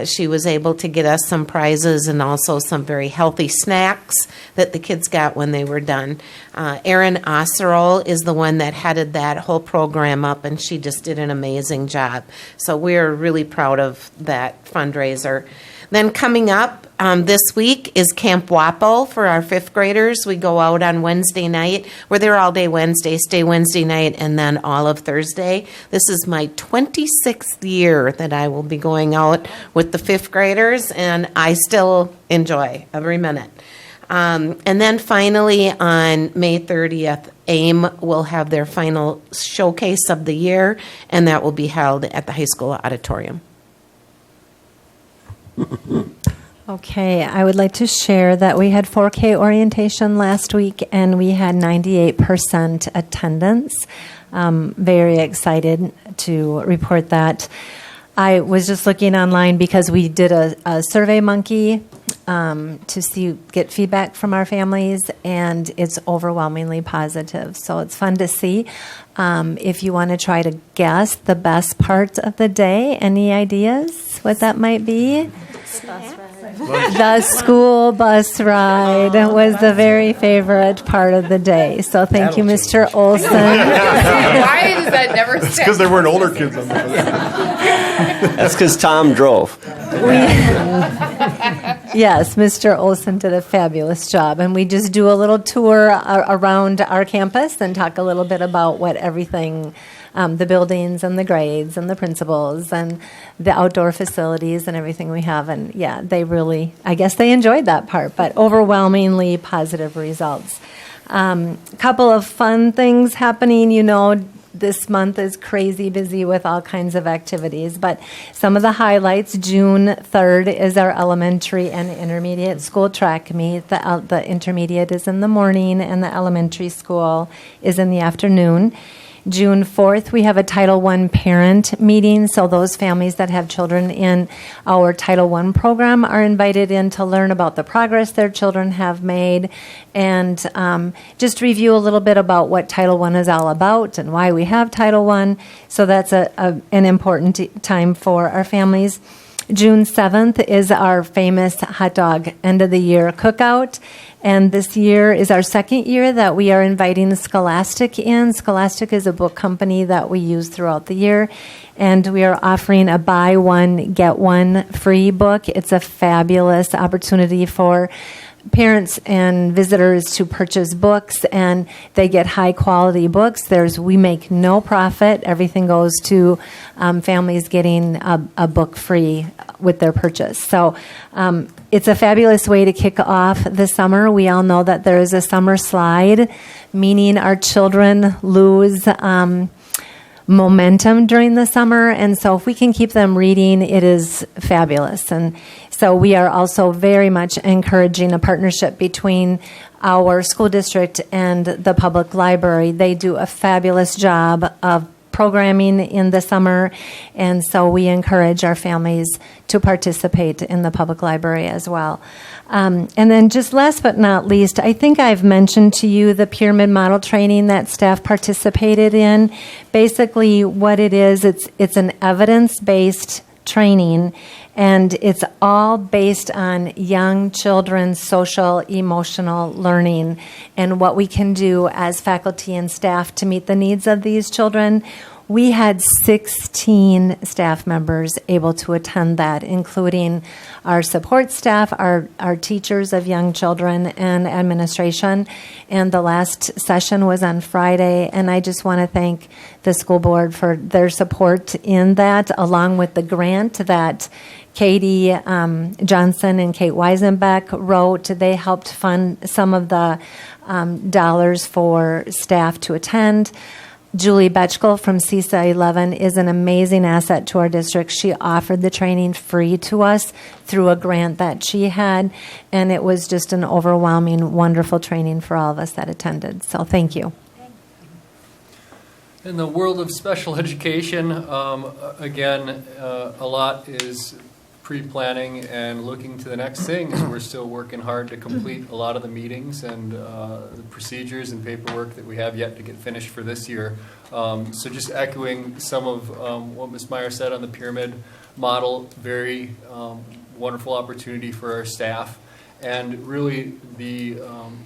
She was able to get us some prizes and also some very healthy snacks that the kids got when they were done. Erin Osserol is the one that headed that whole program up, and she just did an amazing job. So we're really proud of that fundraiser. Then coming up this week is Camp WAPO for our fifth graders. We go out on Wednesday night. We're there all day Wednesday, stay Wednesday night, and then all of Thursday. This is my 26th year that I will be going out with the fifth graders, and I still enjoy every minute. And then finally on May 30th, AIM will have their final showcase of the year, and that will be held at the high school auditorium. Okay, I would like to share that we had 4K orientation last week and we had 98% attendance. Very excited to report that. I was just looking online because we did a Survey Monkey to get feedback from our families, and it's overwhelmingly positive. So it's fun to see. If you want to try to guess the best part of the day, any ideas what that might be? The school bus ride was the very favorite part of the day. So thank you, Mr. Olson. Why does that never It's because there weren't older kids on there. That's because Tom drove. Yes, Mr. Olson did a fabulous job. And we just do a little tour around our campus and talk a little bit about what everything, the buildings and the grades and the principals and the outdoor facilities and everything we have. And yeah, I guess they enjoyed that part, but overwhelmingly positive results. Couple of fun things happening, this month is crazy busy with all kinds of activities, but some of the highlights, June 3rd is our elementary and intermediate school track meet. The intermediate is in the morning and the elementary school is in the afternoon. June 4th, we have a Title I parent meeting, so those families that have children in our Title I program are invited in to learn about the progress their children have made and just review a little bit about what Title I is all about and why we have Title I. So that's an important time for our families. June 7th is our famous hot dog end of the year cookout. And this year is our second year that we are inviting Scholastic in. Scholastic is a book company that we use throughout the year. And we are offering a buy one, get one free book. It's a fabulous opportunity for parents and visitors to purchase books, and they get high quality books. We make no profit. Everything goes to families getting a book free with their purchase. So it's a fabulous way to kick off the summer. We all know that there is a summer slide, meaning our children lose momentum during the summer, and so if we can keep them reading, it is fabulous. And so we are also very much encouraging a partnership between our school district and the public library. They do a fabulous job of programming in the summer, and so we encourage our families to participate in the public library as well. And then just last but not least, I think I've mentioned to you the pyramid model training that staff participated in. Basically what it is, it's an evidence-based training, and it's all based on young children's social emotional learning and what we can do as faculty and staff to meet the needs of these children. We had 16 staff members able to attend that, including our support staff, our teachers of young children, and administration. And the last session was on Friday, and I just want to thank the school board for their support in that, along with the grant that Katie Johnson and Kate Weisenbeck wrote. They helped fund some of the dollars for staff to attend. Julie Betchkel from CISA 11 is an amazing asset to our district. She offered the training free to us through a grant that she had, and it was just an overwhelming, wonderful training for all of us that attended. So thank you. In the world of special education, again, a lot is pre-planning and looking to the next thing. We're still working hard to complete a lot of the meetings and the procedures and paperwork that we have yet to get finished for this year. So just echoing some of what Ms. Meyer said on the pyramid model, very wonderful opportunity for our staff. And really the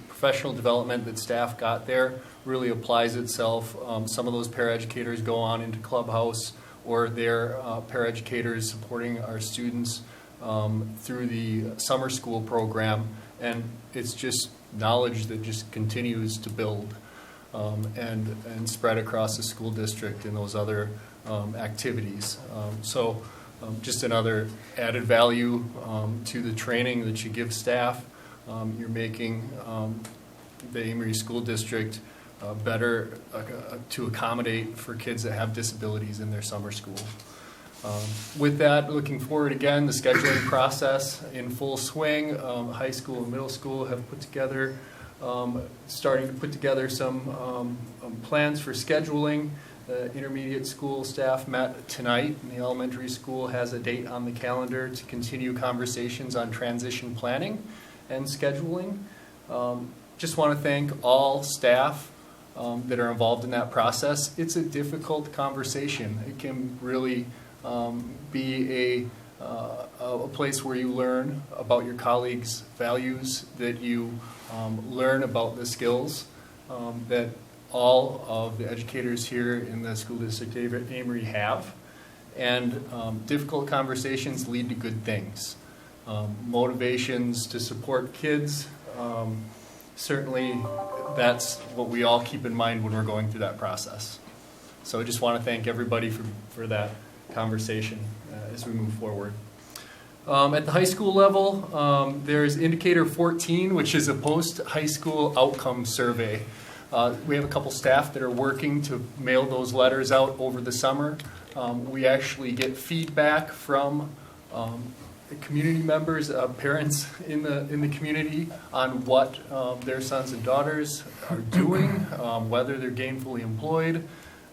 professional development that staff got there really applies itself. Some of those paraeducators go on into Clubhouse, or they're paraeducators supporting our students through the summer school program, and it's just knowledge that just continues to build and spread across the school district in those other activities. So just another added value to the training that you give staff. You're making the Amery School District better to accommodate for kids that have disabilities in their summer school. With that, looking forward again, the scheduling process in full swing. High school and middle school have put together, starting to put together some plans for scheduling. The intermediate school staff met tonight, and the elementary school has a date on the calendar to continue conversations on transition planning and scheduling. Just want to thank all staff that are involved in that process. It's a difficult conversation. It can really be a place where you learn about your colleagues' values, that you learn about the skills that all of the educators here in the school district Amery have. And difficult conversations lead to good things. Motivations to support kids, certainly that's what we all keep in mind when we're going through that process. So I just want to thank everybody for that conversation as we move forward. At the high school level, there's Indicator 14, which is a post-high school outcome survey. We have a couple staff that are working to mail those letters out over the summer. We actually get feedback from community members, parents in the community on what their sons and daughters are doing, whether they're gainfully employed,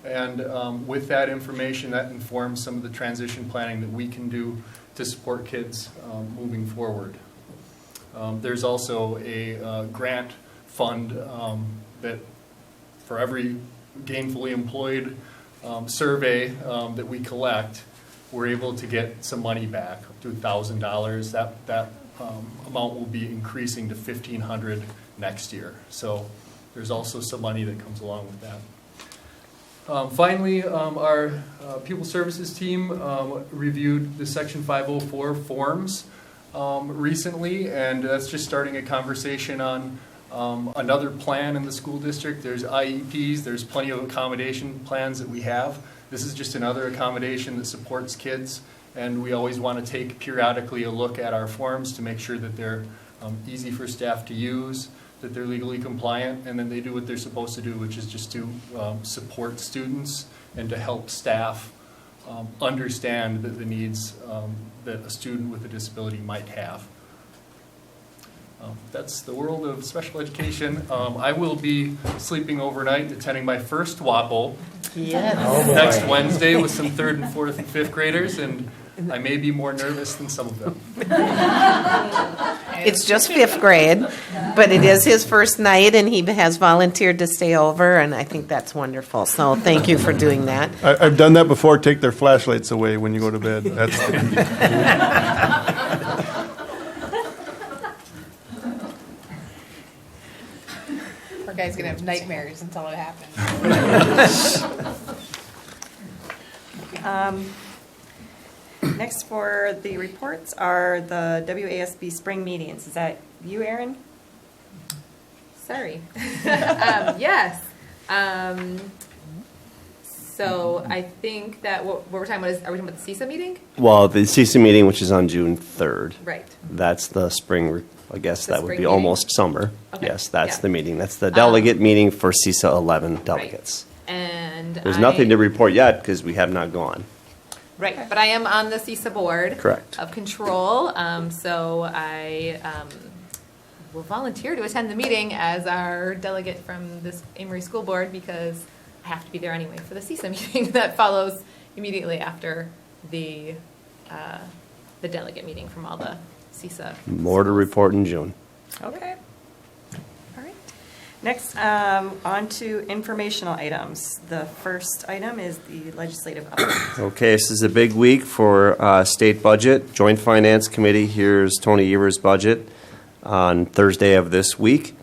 and with that information, that informs some of the transition planning that we can do to support kids moving forward. There's also a grant fund that for every gainfully employed survey that we collect, we're able to get some money back, up to $1,000. That amount will be increasing to $1,500 next year. So there's also some money that comes along with that. Finally, our Pupil Services team reviewed the Section 504 forms recently, and that's just starting a conversation on another plan in the school district. There's IEPs, there's plenty of accommodation plans that we have. This is just another accommodation that supports kids, and we always want to take periodically a look at our forms to make sure that they're easy for staff to use, that they're legally compliant, and then they do what they're supposed to do, which is just to support students and to help staff understand the needs that a student with a disability might have. That's the world of special education. I will be sleeping overnight, attending my first WAPO next Wednesday with some 3rd and 4th and 5th graders, and I may be more nervous than some of them. It's just 5th grade, but it is his first night, and he has volunteered to stay over, and I think that's wonderful. So thank you for doing that. I've done that before. Take their flashlights away when you go to bed. That's Poor guy's gonna have nightmares until it happens. Next for the reports are the WASB spring meetings. Is that you, Erin? Sorry. Yes. So I think that what we're talking about is, are we talking about the CISA meeting? Well, the CC meeting, which is on June 3rd. Right. That's the spring, I guess The that would spring be meeting? almost summer. Okay, Yes, that's yeah. the meeting. That's the delegate meeting for CISA 11 delegates. And There's nothing to report yet because we have not gone. Right, but I am on the CISA board. Correct. Of control, so I will volunteer to attend the meeting as our delegate from this Amery School Board because I have to be there anyway for the CISA meeting that follows immediately after the delegate meeting from all the CISA. More to report in June. Okay. All right. Next, on to informational items. The first item is the legislative update. Okay, this is a big week for state budget. Joint Finance Committee hears Tony Evers' budget on Thursday of this week.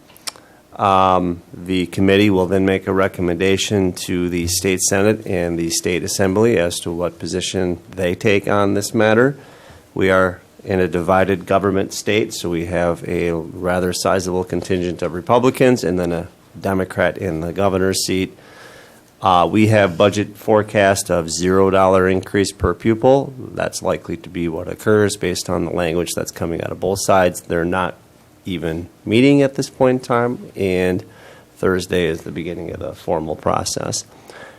The committee will then make a recommendation to the state Senate and the state Assembly as to what position they take on this matter. We are in a divided government state, so we have a rather sizable contingent of Republicans and then a Democrat in the governor's seat. We have budget forecast of $0 increase per pupil. That's likely to be what occurs based on the language that's coming out of both sides. They're not even meeting at this point in time, and Thursday is the beginning of the formal process.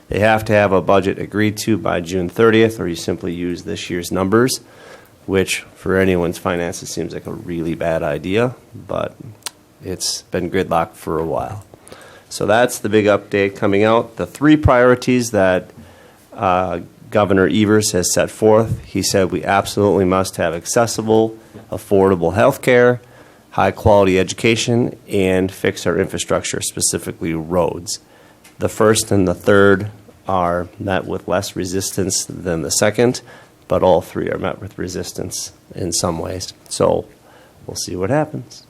They have to have a budget agreed to by June 30th, or you simply use this year's numbers, which for anyone's finances seems like a really bad idea, but it's been gridlocked for a while. So that's the big update coming out. The 3 priorities that Governor Evers has set forth, he said we absolutely must have accessible, affordable health care, high-quality education, and fix our infrastructure, specifically roads. The first and the third are met with less resistance than the second, but all 3 are met with resistance in some ways. So we'll see what happens.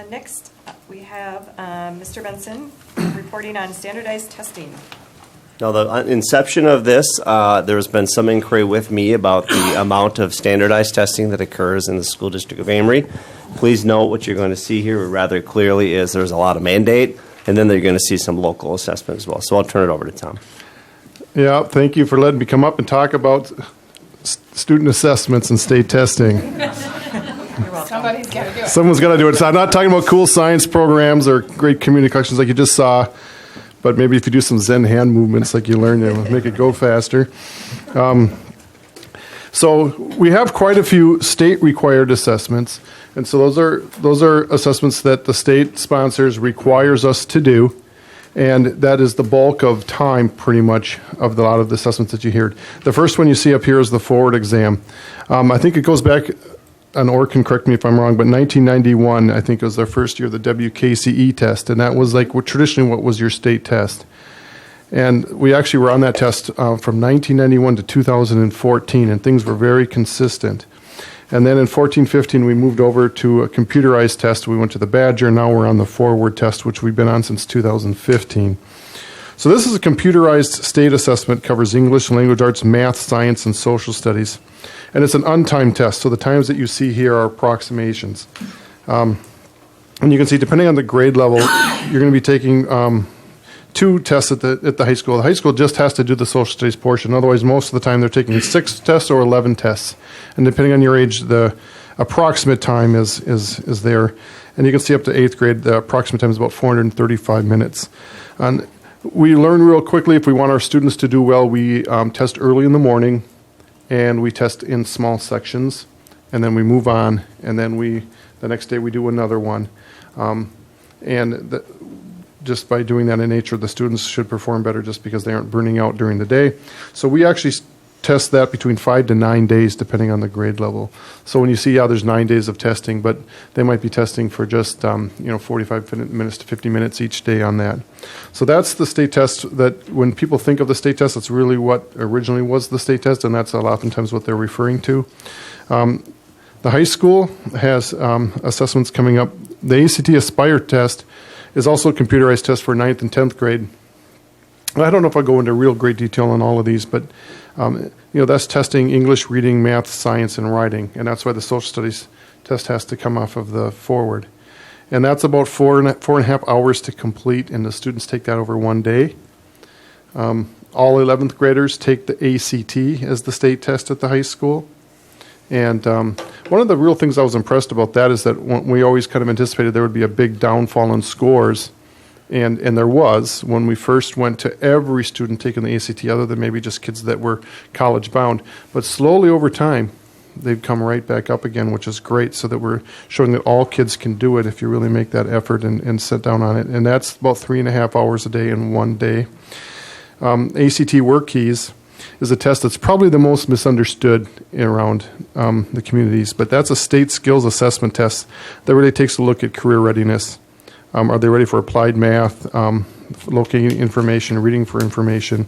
Next, we have Mr. Benson reporting on standardized testing. Now, the inception of this, there has been some inquiry with me about the amount of standardized testing that occurs in the school district of Amery. Please note what you're going to see here rather clearly is there's a lot of mandate, and then you're going to see some local assessment as well. So I'll turn it over to Tom. Yeah, thank you for letting me come up and talk about student assessments and state testing. Somebody's got to do it. Someone's got to do it. So I'm not talking about cool science programs or great community collections like you just saw, but maybe if you do some Zen hand movements like you learned, it'll make it go faster. So we have quite a few state-required assessments, and so those are assessments that the state sponsors requires us to do, and that is the bulk of time, pretty much, of a lot of the assessments that you hear. The first one you see up here is the forward exam. I think it goes back, and Or can correct me if I'm wrong, but 1991, I think, was their first year of the WKCE test, and that was like traditionally what was your state test. And we actually were on that test from 1991 to 2014, and things were very consistent. And then in 14-15, we moved over to a computerized test. We went to the Badger, and now we're on the forward test, which we've been on since 2015. So this is a computerized state assessment, covers English, language arts, math, science, and social studies. And it's an untimed test, so the times that you see here are approximations. And you can see, depending on the grade level, you're going to be taking 2 tests at the high school. The high school just has to do the social studies portion. Otherwise, most of the time, they're taking 6 tests or 11 tests. And depending on your age, the approximate time is there. And you can see up to 8th grade, the approximate time is about 435 minutes. And we learn real quickly if we want our students to do well, we test early in the morning, and we test in small sections, and then we move on, and then the next day we do another one. And just by doing that in nature, the students should perform better just because they aren't burning out during the day. So we actually test that between 5 to 9 days, depending on the grade level. So when you see, there's 9 days of testing, but they might be testing for just 45 minutes to 50 minutes each day on that. So that's the state test. That when people think of the state test, that's really what originally was the state test, and that's oftentimes what they're referring to. The high school has assessments coming up. The ACT Aspire test is also a computerized test for 9th and 10th grade. I don't know if I'll go into real great detail on all of these, but that's testing English, reading, math, science, and writing, and that's why the social studies test has to come off of the forward. And that's about 4.5 hours to complete, and the students take that over 1 day. All 11th graders take the ACT as the state test at the high school. And one of the real things I was impressed about that is that we always kind of anticipated there would be a big downfall in scores. And there was when we first went to every student taking the ACT, other than maybe just kids that were college bound. But slowly over time, they've come right back up again, which is great, so that we're showing that all kids can do it if you really make that effort and sit down on it. And that's about 3.5 hours a day in 1 day. ACT Work Keys is a test that's probably the most misunderstood around the communities, but that's a state skills assessment test that really takes a look at career readiness. Are they ready for applied math, locating information, reading for information,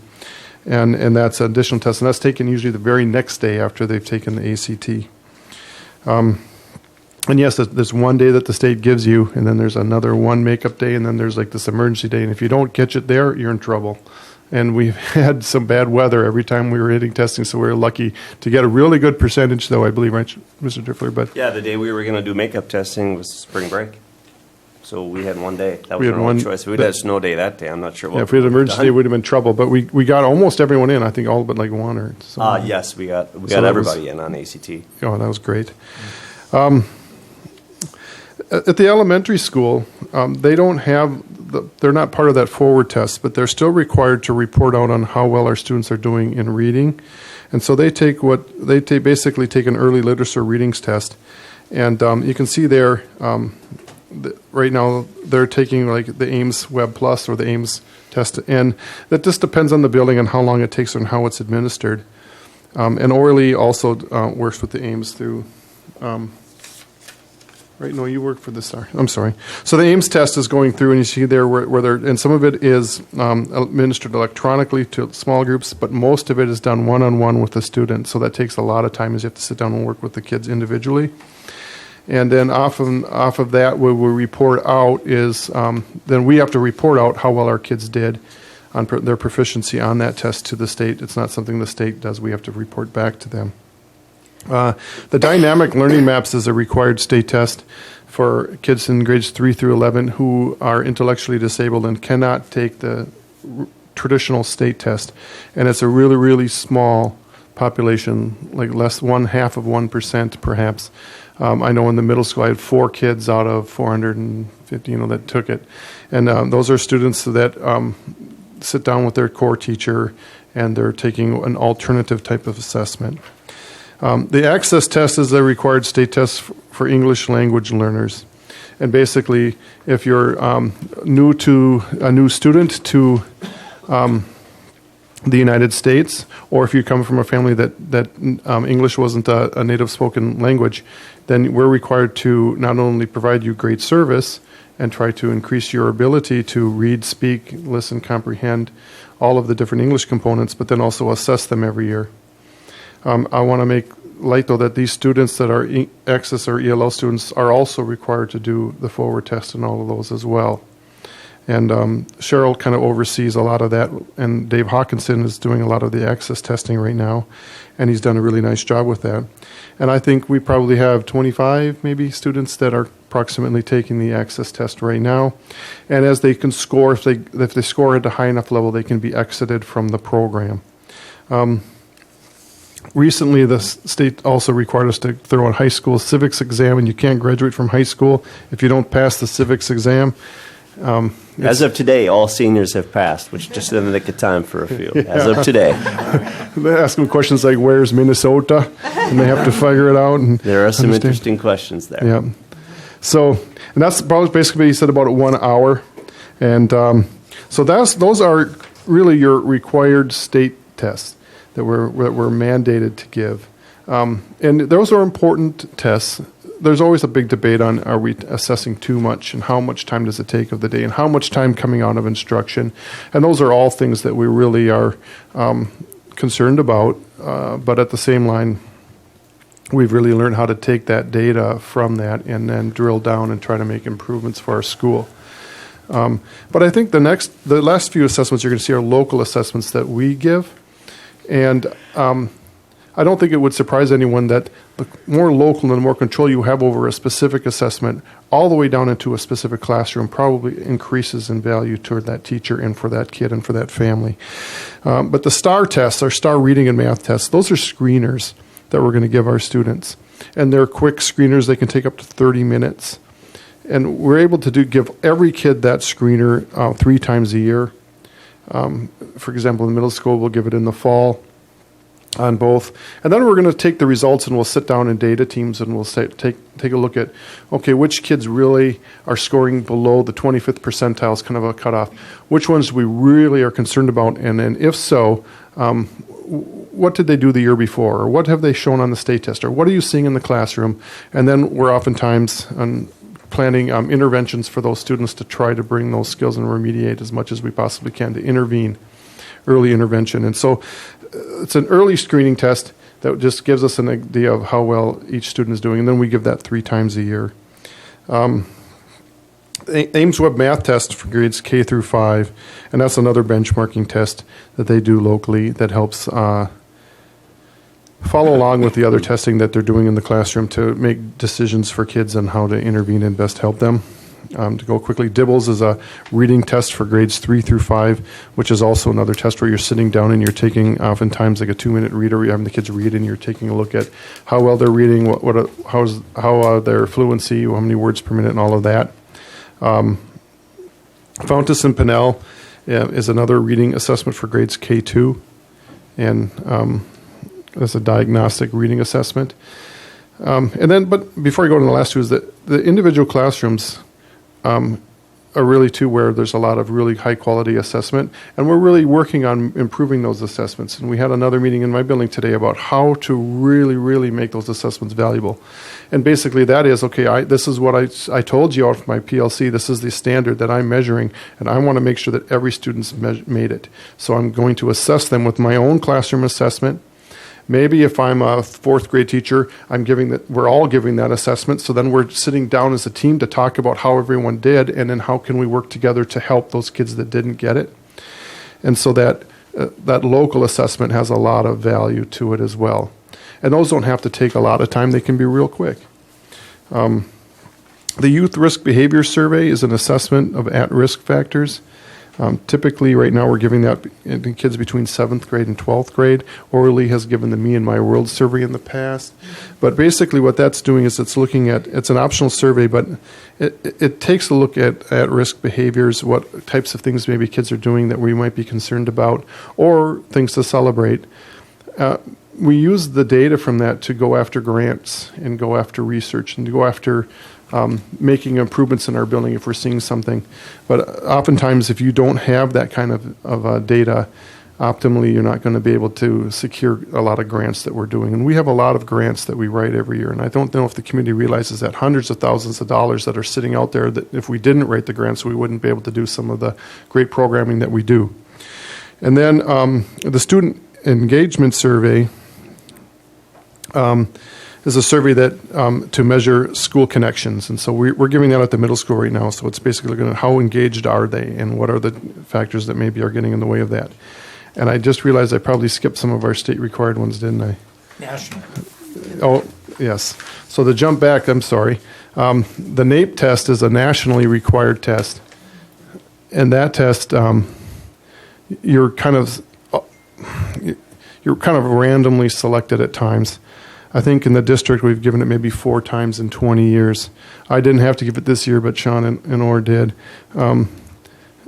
and that's an additional test, and that's taken usually the very next day after they've taken the ACT. And yes, there's 1 day that the state gives you, and then there's another one makeup day, and then there's like this emergency day, and if you don't catch it there, you're in trouble. And we've had some bad weather every time we were hitting testing, so we were lucky to get a really good percentage, though, I believe, right, Mr. Diffler? But Yeah, the day we were going to do makeup testing was spring break. So we had 1 day. That We was had our only one- choice. If we'd had a snow day that day, I'm not sure what. yeah, if we had an emergency day, done. we'd have been in trouble. But we got almost everyone in, I think all but like one or something. Yes, we got So that was- everybody in on ACT. Oh, that was great. At the elementary school, they don't have, they're not part of that forward test, but they're still required to report out on how well our students are doing in reading. And so they basically take an early literature readings test. And you can see there, right now they're taking like the Ames Web Plus or the Ames test. And that just depends on the building and how long it takes and how it's administered. And Orly also works with the Ames through... Right, no, you work for the STAR. I'm sorry. So the Ames test is going through, and you see there where they're, and some of it is administered electronically to small groups, but most of it is done one-on-one with the student. So that takes a lot of time, as you have to sit down and work with the kids individually. And then off of that, what we report out is, then we have to report out how well our kids did on their proficiency on that test to the state. It's not something the state does. We have to report back to them. The dynamic learning maps is a required state test for kids in grades 3 through 11 who are intellectually disabled and cannot take the traditional state test. And it's a really, really small population, like less 1/2% perhaps. I know in the middle school I had 4 kids out of 450, that took it. And those are students that sit down with their core teacher and they're taking an alternative type of assessment. The access test is a required state test for English language learners. And basically, if you're a new student to the United States, or if you come from a family that English wasn't a native spoken language, then we're required to not only provide you great service and try to increase your ability to read, speak, listen, comprehend all of the different English components, but then also assess them every year. I want to make light, though, that these students that are Access or ELL students are also required to do the forward test and all of those as well. And Cheryl kind of oversees a lot of that, and Dave Hawkinson is doing a lot of the Access testing right now, and he's done a really nice job with that. And I think we probably have 25, maybe, students that are approximately taking the Access test right now. And as they can score, if they score at a high enough level, they can be exited from the program. Recently, the state also required us to throw a high school civics exam, and you can't graduate from high school if you don't pass the civics exam. As of today, all seniors have passed, which just in the nick of time for a few. Yeah. As of today. They ask them questions like, where's Minnesota? And they have to figure it out. And there are some understand. interesting questions there. Yeah. So, and that's probably basically, he said about 1 hour. And so those are really your required state tests that we're mandated to give. And those are important tests. There's always a big debate on, are we assessing too much, and how much time does it take of the day, and how much time coming out of instruction. And those are all things that we really are concerned about. But at the same line, we've really learned how to take that data from that and then drill down and try to make improvements for our school. But I think the last few assessments you're going to see are local assessments that we give. And I don't think it would surprise anyone that the more local and the more control you have over a specific assessment, all the way down into a specific classroom, probably increases in value toward that teacher and for that kid and for that family. But the STAR tests, our STAR reading and math tests, those are screeners that we're going to give our students. And they're quick screeners. They can take up to 30 minutes. And we're able to give every kid that screener 3 times a year. For example, in middle school, we'll give it in the fall on both. And then we're going to take the results and we'll sit down in data teams and we'll take a look at, okay, which kids really are scoring below the 25th percentile is kind of a cutoff. Which ones we really are concerned about, and then if so, what did they do the year before? Or what have they shown on the state test? Or what are you seeing in the classroom? And then we're oftentimes planning interventions for those students to try to bring those skills and remediate as much as we possibly can to intervene, early intervention. And so it's an early screening test that just gives us an idea of how well each student is doing, and then we give that 3 times a year. Ames Web Math Test for grades K through 5, and that's another benchmarking test that they do locally that helps follow along with the other testing that they're doing in the classroom to make decisions for kids on how to intervene and best help them. To go quickly, DIBBLES is a reading test for grades 3 through 5, which is also another test where you're sitting down and you're taking oftentimes like a 2-minute reader. You're having the kids read and you're taking a look at how well they're reading, how their fluency, how many words per minute, and all of that. Fountas and Pinnell is another reading assessment for grades K2, and that's a diagnostic reading assessment. But before I go to the last two, is that the individual classrooms are really too where there's a lot of really high quality assessment, and we're really working on improving those assessments. And we had another meeting in my building today about how to really, really make those assessments valuable. And basically that is, okay, this is what I told you off my PLC, this is the standard that I'm measuring, and I want to make sure that every student's made it. So I'm going to assess them with my own classroom assessment. Maybe if I'm a 4th grade teacher, we're all giving that assessment. So then we're sitting down as a team to talk about how everyone did, and then how can we work together to help those kids that didn't get it. And so that local assessment has a lot of value to it as well. And those don't have to take a lot of time. They can be real quick. The Youth Risk Behavior Survey is an assessment of at-risk factors. Typically, right now, we're giving that in kids between 7th grade and 12th grade. Orally has given the Me and My World survey in the past. But basically what that's doing is it's an optional survey, but it takes a look at at-risk behaviors, what types of things maybe kids are doing that we might be concerned about, or things to celebrate. We use the data from that to go after grants and go after research and to go after making improvements in our building if we're seeing something. But oftentimes, if you don't have that kind of data, optimally, you're not going to be able to secure a lot of grants that we're doing. And we have a lot of grants that we write every year. And I don't know if the community realizes that hundreds of thousands of dollars that are sitting out there that if we didn't write the grants, we wouldn't be able to do some of the great programming that we do. And then the Student Engagement Survey is a survey that to measure school connections. And so we're giving that at the middle school right now. So it's basically looking at how engaged are they and what are the factors that maybe are getting in the way of that. And I just realized I probably skipped some of our state required ones, didn't I? National. Oh, yes. So to jump back, I'm sorry. The NAEP test is a nationally required test. And that test, you're kind of randomly selected at times. I think in the district we've given it maybe 4 times in 20 years. I didn't have to give it this year, but Sean and Orr did. But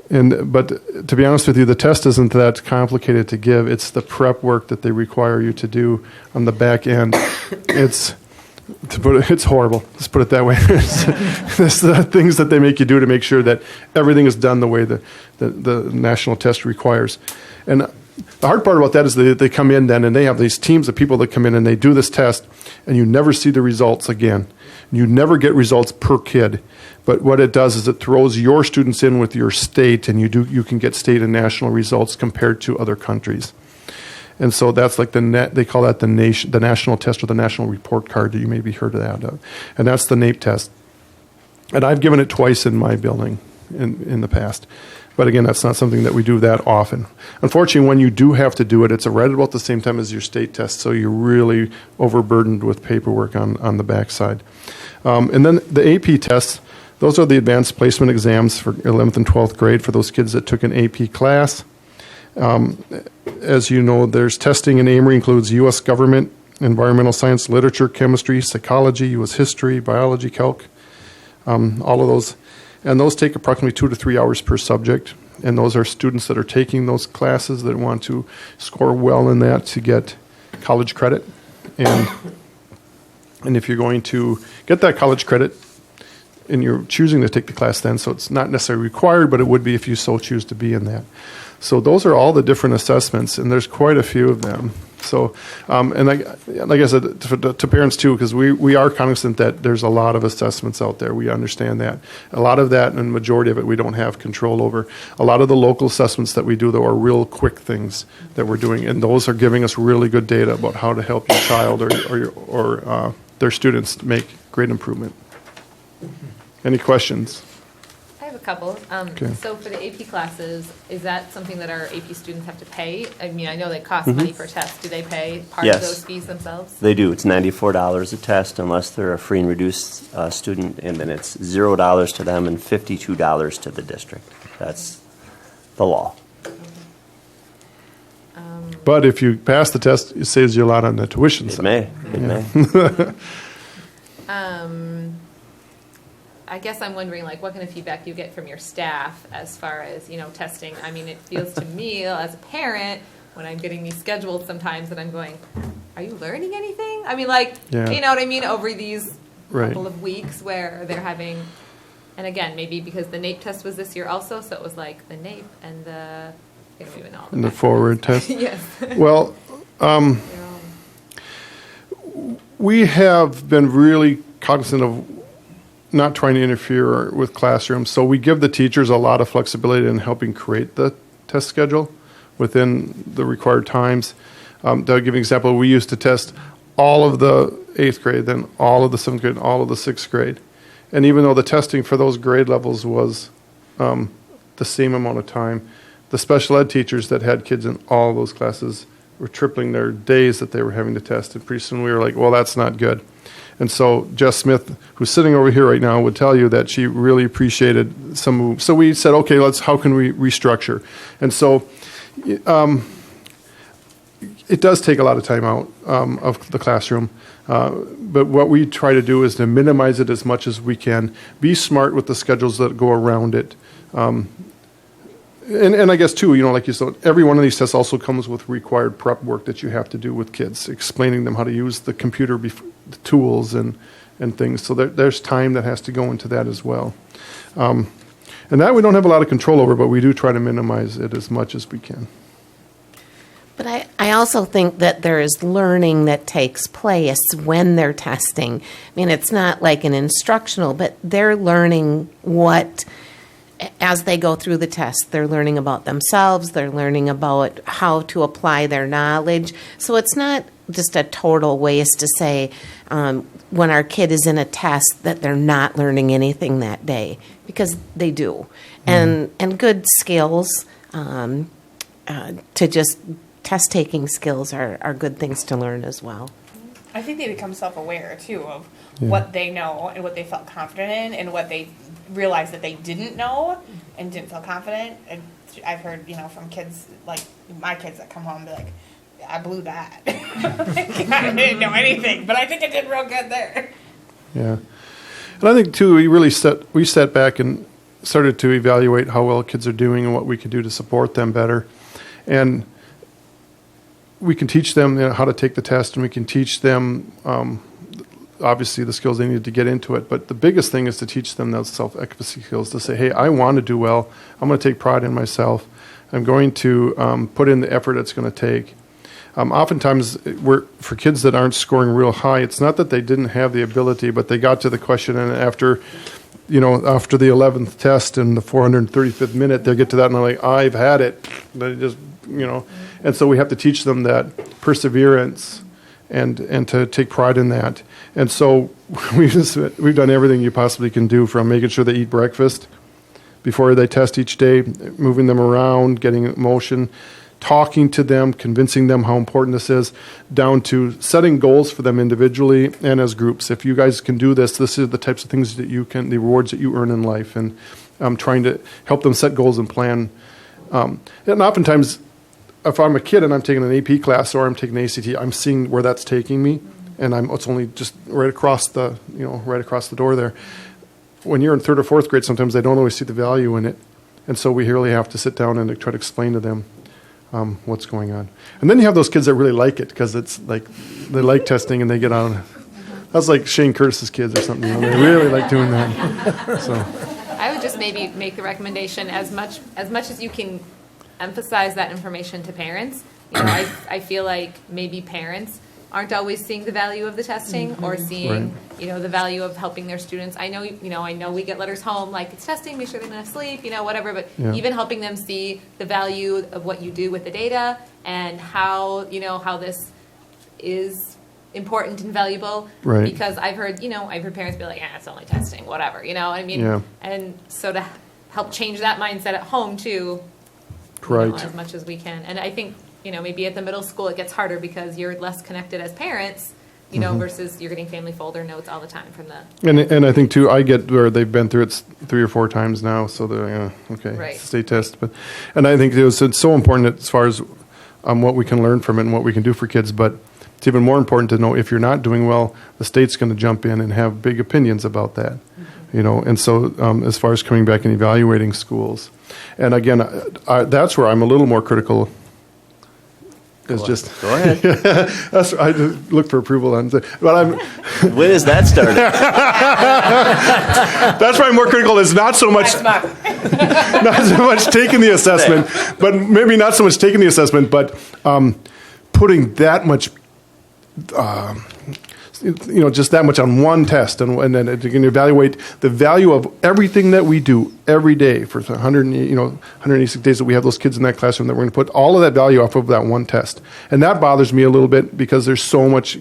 to be honest with you, the test isn't that complicated to give. It's the prep work that they require you to do on the back end. It's It's horrible. Let's put it that way. It's the things that they make you do to make sure that everything is done the way the national test requires. And the hard part about that is they come in then and they have these teams of people that come in and they do this test, and you never see the results again. You never get results per kid. But what it does is it throws your students in with your state, and you can get state and national results compared to other countries. And so that's like they call that the national test, or the national report card that you maybe heard of that. And that's the NAEP test. And I've given it twice in my building in the past. But again, that's not something that we do that often. Unfortunately, when you do have to do it, it's right about the same time as your state test, so you're really overburdened with paperwork on the backside. And then the AP tests, those are the advanced placement exams for 11th and 12th grade for those kids that took an AP class. As you know, there's testing in Amery, includes U.S. government, environmental science, literature, chemistry, psychology, U.S. history, biology, calc, all of those. And those take approximately 2 to 3 hours per subject. And those are students that are taking those classes that want to score well in that to get college credit. And if you're going to get that college credit, and you're choosing to take the class then, so it's not necessarily required, but it would be if you so choose to be in that. So those are all the different assessments, and there's quite a few of them. So, and like I said, to parents too, because we are cognizant that there's a lot of assessments out there. We understand that. A lot of that, and the majority of it, we don't have control over. A lot of the local assessments that we do, though, are real quick things that we're doing, and those are giving us really good data about how to help your child or their students make great improvement. Any questions? I have a couple. Okay. So for the AP classes, is that something that our AP students have to pay? I mean, I know they cost money per test. Do they pay part of those fees themselves? They do. It's $94 a test unless they're a free and reduced student, and then it's $0 to them and $52 to the district. That's the law. But if you pass the test, it saves you a lot on the tuition side. It may. I guess I'm wondering, like, what kind of feedback you get from your staff as far as, testing. I mean, it feels to me as a parent, when I'm getting these scheduled sometimes, that I'm going, are you learning anything? I mean, like, you know what I mean, over these couple of weeks where they're having, and again, maybe because the NAEP test was this year also, so it was like the NAEP and the, I don't even know. And the forward test? Yes. Well, we have been really cognizant of not trying to interfere with classrooms. So we give the teachers a lot of flexibility in helping create the test schedule within the required times. To give you an example, we used to test all of the 8th grade, then all of the 7th grade, and all of the 6th grade. And even though the testing for those grade levels was the same amount of time, the special ed teachers that had kids in all of those classes were tripling their days that they were having to test. And pretty soon we were like, well, that's not good. And so Jess Smith, who's sitting over here right now, would tell you that she really appreciated some moves. So we said, okay, how can we restructure? And so it does take a lot of time out of the classroom. But what we try to do is to minimize it as much as we can, be smart with the schedules that go around it. And I guess, too, like you said, every one of these tests also comes with required prep work that you have to do with kids, explaining them how to use the computer, the tools and things. So there's time that has to go into that as well. And that we don't have a lot of control over, but we do try to minimize it as much as we can. But I also think that there is learning that takes place when they're testing. I mean, it's not like an instructional, but they're learning as they go through the test, they're learning about themselves, they're learning about how to apply their knowledge. So it's not just a total waste to say when our kid is in a test that they're not learning anything that day, because they do. And good skills to just test-taking skills are good things to learn as well. I think they become self-aware, too, of what they know and what they felt confident in and what they realized that they didn't know and didn't feel confident. And I've heard, from kids, like my kids that come home and be like, I blew that. I didn't know anything, but I think I did real good there. Yeah. And I think, too, we sat back and started to evaluate how well kids are doing and what we could do to support them better. And we can teach them how to take the test, and we can teach them obviously the skills they need to get into it. But the biggest thing is to teach them those self-efficacy skills, to say, hey, I want to do well. I'm going to take pride in myself. I'm going to put in the effort it's going to take. Oftentimes, for kids that aren't scoring real high, it's not that they didn't have the ability, but they got to the question, and after the 11th test and the 435th minute, they get to that and they're like, I've had it. They just, and so we have to teach them that perseverance and to take pride in that. And so we've done everything you possibly can do, from making sure they eat breakfast before they test each day, moving them around, getting motion, talking to them, convincing them how important this is, down to setting goals for them individually and as groups. If you guys can do this, this is the types of things that the rewards that you earn in life, and trying to help them set goals and plan. And oftentimes, if I'm a kid and I'm taking an AP class or I'm taking an ACT, I'm seeing where that's taking me, and it's only just right across the door there. When you're in 3rd or 4th grade, sometimes they don't always see the value in it, and so we really have to sit down and try to explain to them what's going on. And then you have those kids that really like it, because it's like they like testing and they get on. That's like Shane Curtis's kids or something. They really like doing that. So I would just maybe make the recommendation, as much as you can emphasize that information to parents. I feel like maybe parents aren't always seeing the value of the testing, or seeing, the value of helping their students. I know we get letters home like, it's testing, make sure they're not asleep, whatever, but even helping them see the value of what you do with the data, and how this is important and valuable. Right. Because I've heard parents be like, it's only testing, whatever, what I mean? Yeah. And so to help change that mindset at home too, as much as we can. And I think, maybe at the middle school it gets harder because you're less connected as parents, versus you're getting family folder notes all the time from the... And I think, too, I get where they've been through it 3 or 4 times now, so they're, right. State test. And I think it's so important as far as what we can learn from it and what we can do for kids, but it's even more important to know if you're not doing well, the state's going to jump in and have big opinions about that. And so as far as coming back and evaluating schools. And again, that's where I'm a little more critical. Go ahead. I just look for approval on it. But when is that started? That's why I'm more critical. Is not so much taking the assessment, but maybe not so much taking the assessment, but putting that much. Just that much on one test, and then you can evaluate the value of everything that we do every day for 186 days that we have those kids in that classroom, that we're going to put all of that value off of that one test. And that bothers me a little bit, because there's so much,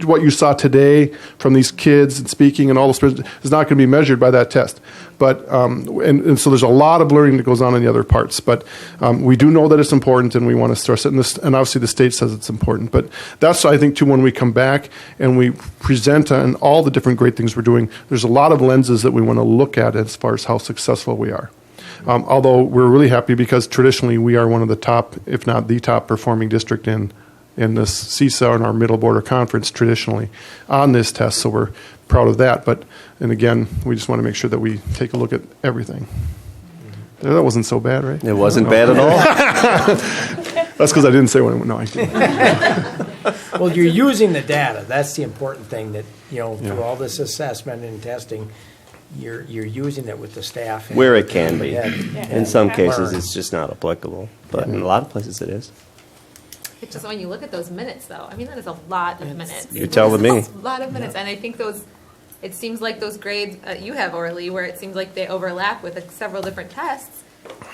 what you saw today from these kids and speaking and all this is not going to be measured by that test. But and so there's a lot of learning that goes on in the other parts. But we do know that it's important, and we want to stress it. And obviously the state says it's important. But that's, I think, too, when we come back and we present on all the different great things we're doing, there's a lot of lenses that we want to look at as far as how successful we are. Although we're really happy, because traditionally we are one of the top, if not the top, performing district in this CISA and our middle border conference traditionally on this test. So we're proud of that. And again, we just want to make sure that we take a look at everything. That wasn't so bad, right? It wasn't bad at all. That's because I didn't say what I want. No, I didn't. Well, you're using the data. That's the important thing, that, through all this assessment and testing, you're using it with the staff. Where it can be. In some cases, it's just not applicable. But in a lot of places, it is. It's just when you look at those minutes, though, that is a lot of minutes. You're telling me. A lot of minutes. And I think it seems like those grades you have, Orly, where it seems like they overlap with several different tests.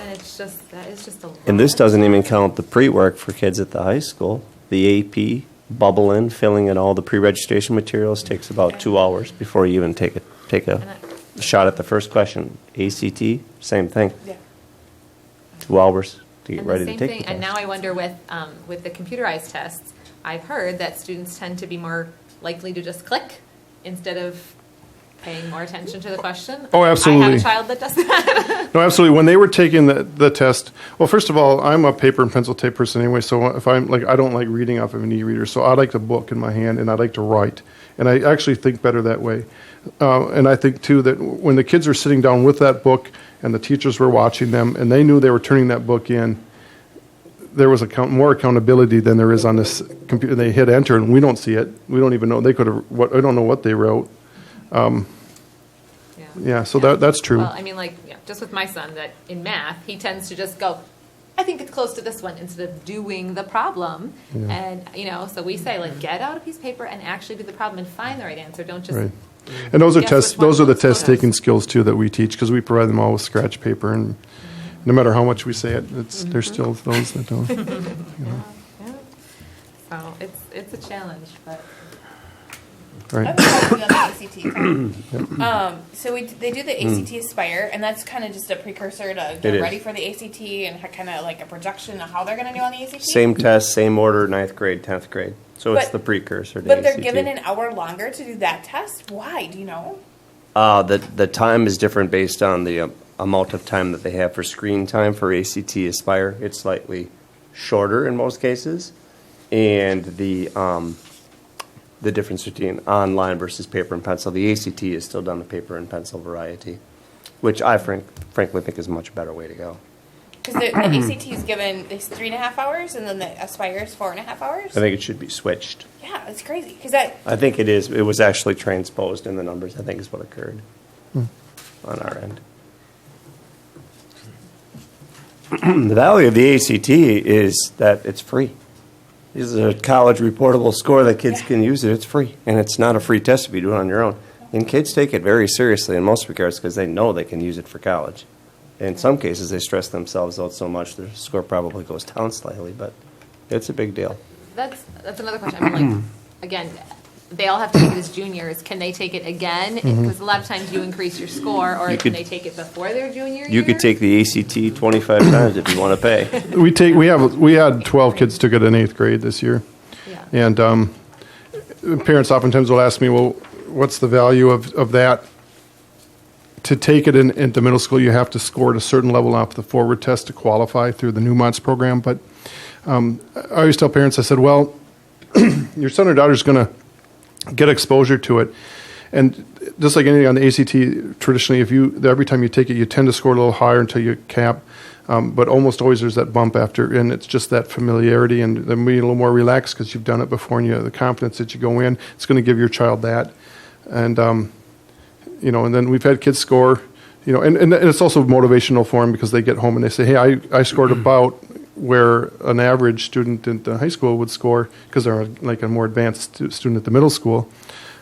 And that is just a lot. And this doesn't even count the pre-work for kids at the high school. The AP, bubble in, filling in all the pre-registration materials takes about 2 hours before you even take a shot at the first question. ACT, same thing. Yeah. 2 hours to get ready to take the test. And now I wonder with the computerized tests, I've heard that students tend to be more likely to just click instead of paying more attention to the question. Oh, absolutely. I have a child that does that. No, absolutely. When they were taking the test, well, first of all, I'm a paper and pencil tape person anyway, so if I don't like reading off of an e-reader, so I like a book in my hand, and I like to write. And I actually think better that way. And I think, too, that when the kids were sitting down with that book and the teachers were watching them and they knew they were turning that book in, there was more accountability than there is on this computer. They hit enter and we don't see it. We don't even know. They could have, I don't know what they wrote. Yeah, so that's true. Well, I mean, like, yeah, just with my son, that in math, he tends to just go, I think it's close to this one, instead of doing the problem. Yeah. And, you know, so we say, like, get out a piece of paper and actually do the problem and find the right answer. Don't just. Right. And those are guess which one those are the looks closest. test-taking skills, too, that we teach, because we provide them all with scratch paper, and no matter how much we say it, there's still those that don't. You know. Yeah. So it's a challenge, but. Right. I have a question on the ACT. Yep. So they do the ACT Aspire, and that's kind of just a precursor to It get is. ready for the ACT and kind of like a projection of how they're going to do on the ACT. Same test, same order, 9th grade, 10th grade. So it's But- the precursor to But they're ACT. given an hour longer to do that test. Why? Do you know? The time is different based on the amount of time that they have for screen time for ACT Aspire. It's slightly shorter in most cases, and the difference between online versus paper and pencil. The ACT is still done the paper and pencil variety, which I frankly think is a much better way to go. Because the ACT is given this 3.5 hours, and then the Aspire is 4.5 hours. I think it should be switched. Yeah, it's crazy. Because that I think it is. It was actually transposed in the numbers, I think is what occurred on our end. The value of the ACT is that it's free. This is a college reportable score that kids can use it. It's free. And it's not a free test if you do it on your own. And kids take it very seriously in most regards because they know they can use it for college. In some cases, they stress themselves out so much their score probably goes down slightly, but it's a big deal. That's another question. I mean, like, again, they all have to take it as juniors. Can they take it again? Because a lot of times you increase your score, or You can could- they take it before their junior year? You could take the ACT 25 times if you want to pay. We had 12 kids took it in 8th grade this year. Yeah. And parents oftentimes will ask me, well, what's the value of that? To take it into middle school, you have to score at a certain level off the forward test to qualify through the Newmont's program. But I always tell parents, I said, well, your son or daughter is going to get exposure to it. And just like anything on the ACT, traditionally, every time you take it, you tend to score a little higher until you cap. But almost always there's that bump after, and it's just that familiarity and then being a little more relaxed because you've done it before and you have the confidence that you go in. It's going to give your child that. And, and then we've had kids score, and it's also motivational for them because they get home and they say, hey, I scored about where an average student in high school would score because they're like a more advanced student at the middle school.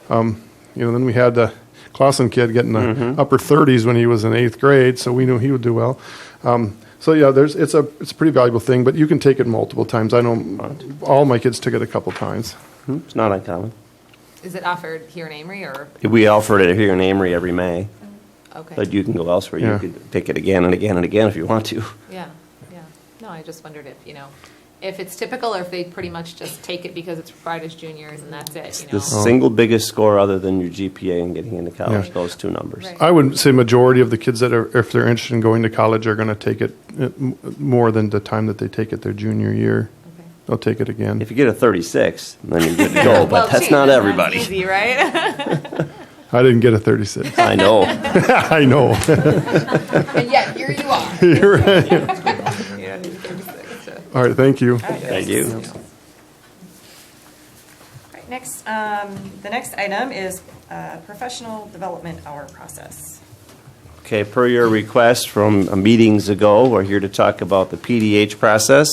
Then we had the Clausen kid getting the upper 30s when he was in 8th grade, so we knew he would do well. It's a pretty valuable thing, but you can take it multiple times. I know all my kids took it a couple times. It's not uncommon. Is it offered here in Amery, or? We offer it here in Amery every May. Okay. But you can go elsewhere. Yeah. You could take it again and again and again if you want to. Yeah. No, I just wondered if it's typical, or if they pretty much just take it because it's required as juniors and that's it. The single biggest score other than your GPA and getting into college, Yeah. those two numbers. Right. I would say majority of the kids that are, if they're interested in going to college, are going to take it more than the time that they take it their junior year. Okay. They'll take it again. If you get a 36, then you're good to go, but Well, that's gee, not that's everybody. Easy, right? I didn't get a 36. I know. I know. and yet here you are. You're right. Yeah, 36, so. All right, thank you. Thank you. Right, next, the next item is professional development hour process. Okay, per your request from meetings ago, we're here to talk about the PDH process.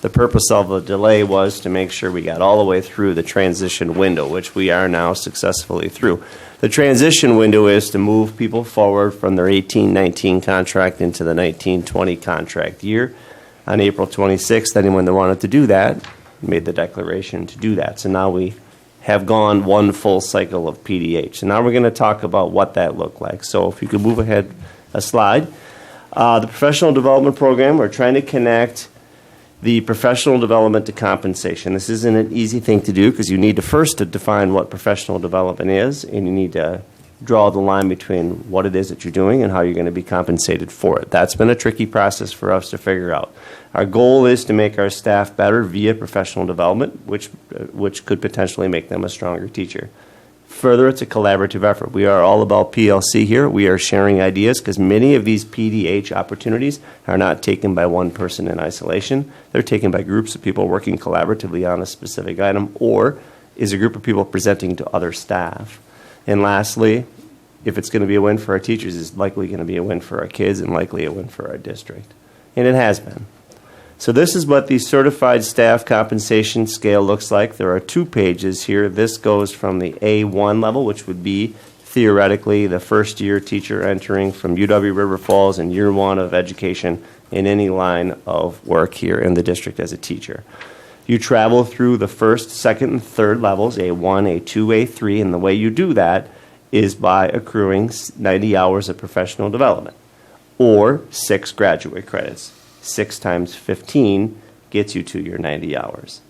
The purpose of the delay was to make sure we got all the way through the transition window, which we are now successfully through. The transition window is to move people forward from their 18-19 contract into the 19-20 contract year. On April 26th, anyone that wanted to do that made the declaration to do that. So now we have gone one full cycle of PDH. So now we're going to talk about what that looked like. So if you could move ahead a slide. The professional development program, we're trying to connect the professional development to compensation. This isn't an easy thing to do because you need to first define what professional development is, and you need to draw the line between what it is that you're doing and how you're going to be compensated for it. That's been a tricky process for us to figure out. Our goal is to make our staff better via professional development, which could potentially make them a stronger teacher. Further, it's a collaborative effort. We are all about PLC here. We are sharing ideas because many of these PDH opportunities are not taken by one person in isolation. They're taken by groups of people working collaboratively on a specific item, or is a group of people presenting to other staff. And lastly, if it's going to be a win for our teachers, it's likely going to be a win for our kids and likely a win for our district. And it has been. So this is what the certified staff compensation scale looks like. There are 2 pages here. This goes from the A1 level, which would be theoretically the first-year teacher entering from UW River Falls in year 1 of education in any line of work here in the district as a teacher. You travel through the first, second, and third levels, A1, A2, A3, and the way you do that is by accruing 90 hours of professional development or 6 graduate credits. 6 times 15 gets you to your 90 hours.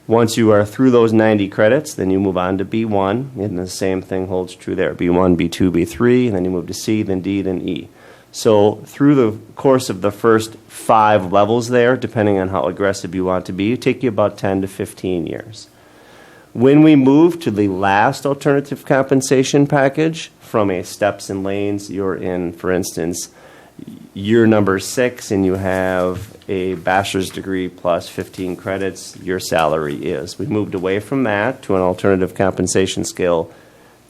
Once you are through those 90 credits, then you move on to B1, and the same thing holds true there. B1, B2, B3, and then you move to C, then D, then E. So through the course of the first 5 levels there, depending on how aggressive you want to be, it take you about 10 to 15 years. When we move to the last alternative compensation package, from a steps and lanes, you're in, for instance, year number 6 and you have a bachelor's degree plus 15 credits, your salary is. We moved away from that to an alternative compensation scale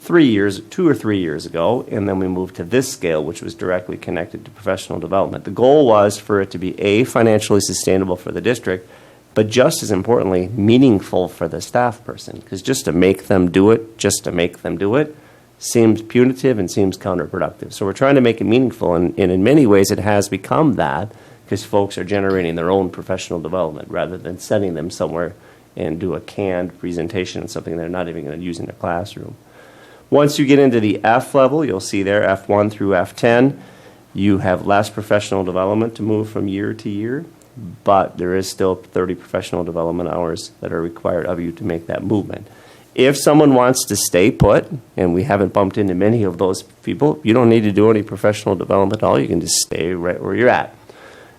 2 or 3 years ago, and then we moved to this scale, which was directly connected to professional development. The goal was for it to be A, financially sustainable for the district, but just as importantly, meaningful for the staff person, because just to make them do it, seems punitive and seems counterproductive. So we're trying to make it meaningful, and in many ways it has become that because folks are generating their own professional development rather than sending them somewhere and do a canned presentation on something they're not even going to use in the classroom. Once you get into the F level, you'll see there F1 through F10, you have less professional development to move from year to year, but there is still 30 professional development hours that are required of you to make that movement. If someone wants to stay put, and we haven't bumped into many of those people, you don't need to do any professional development at all. You can just stay right where you're at.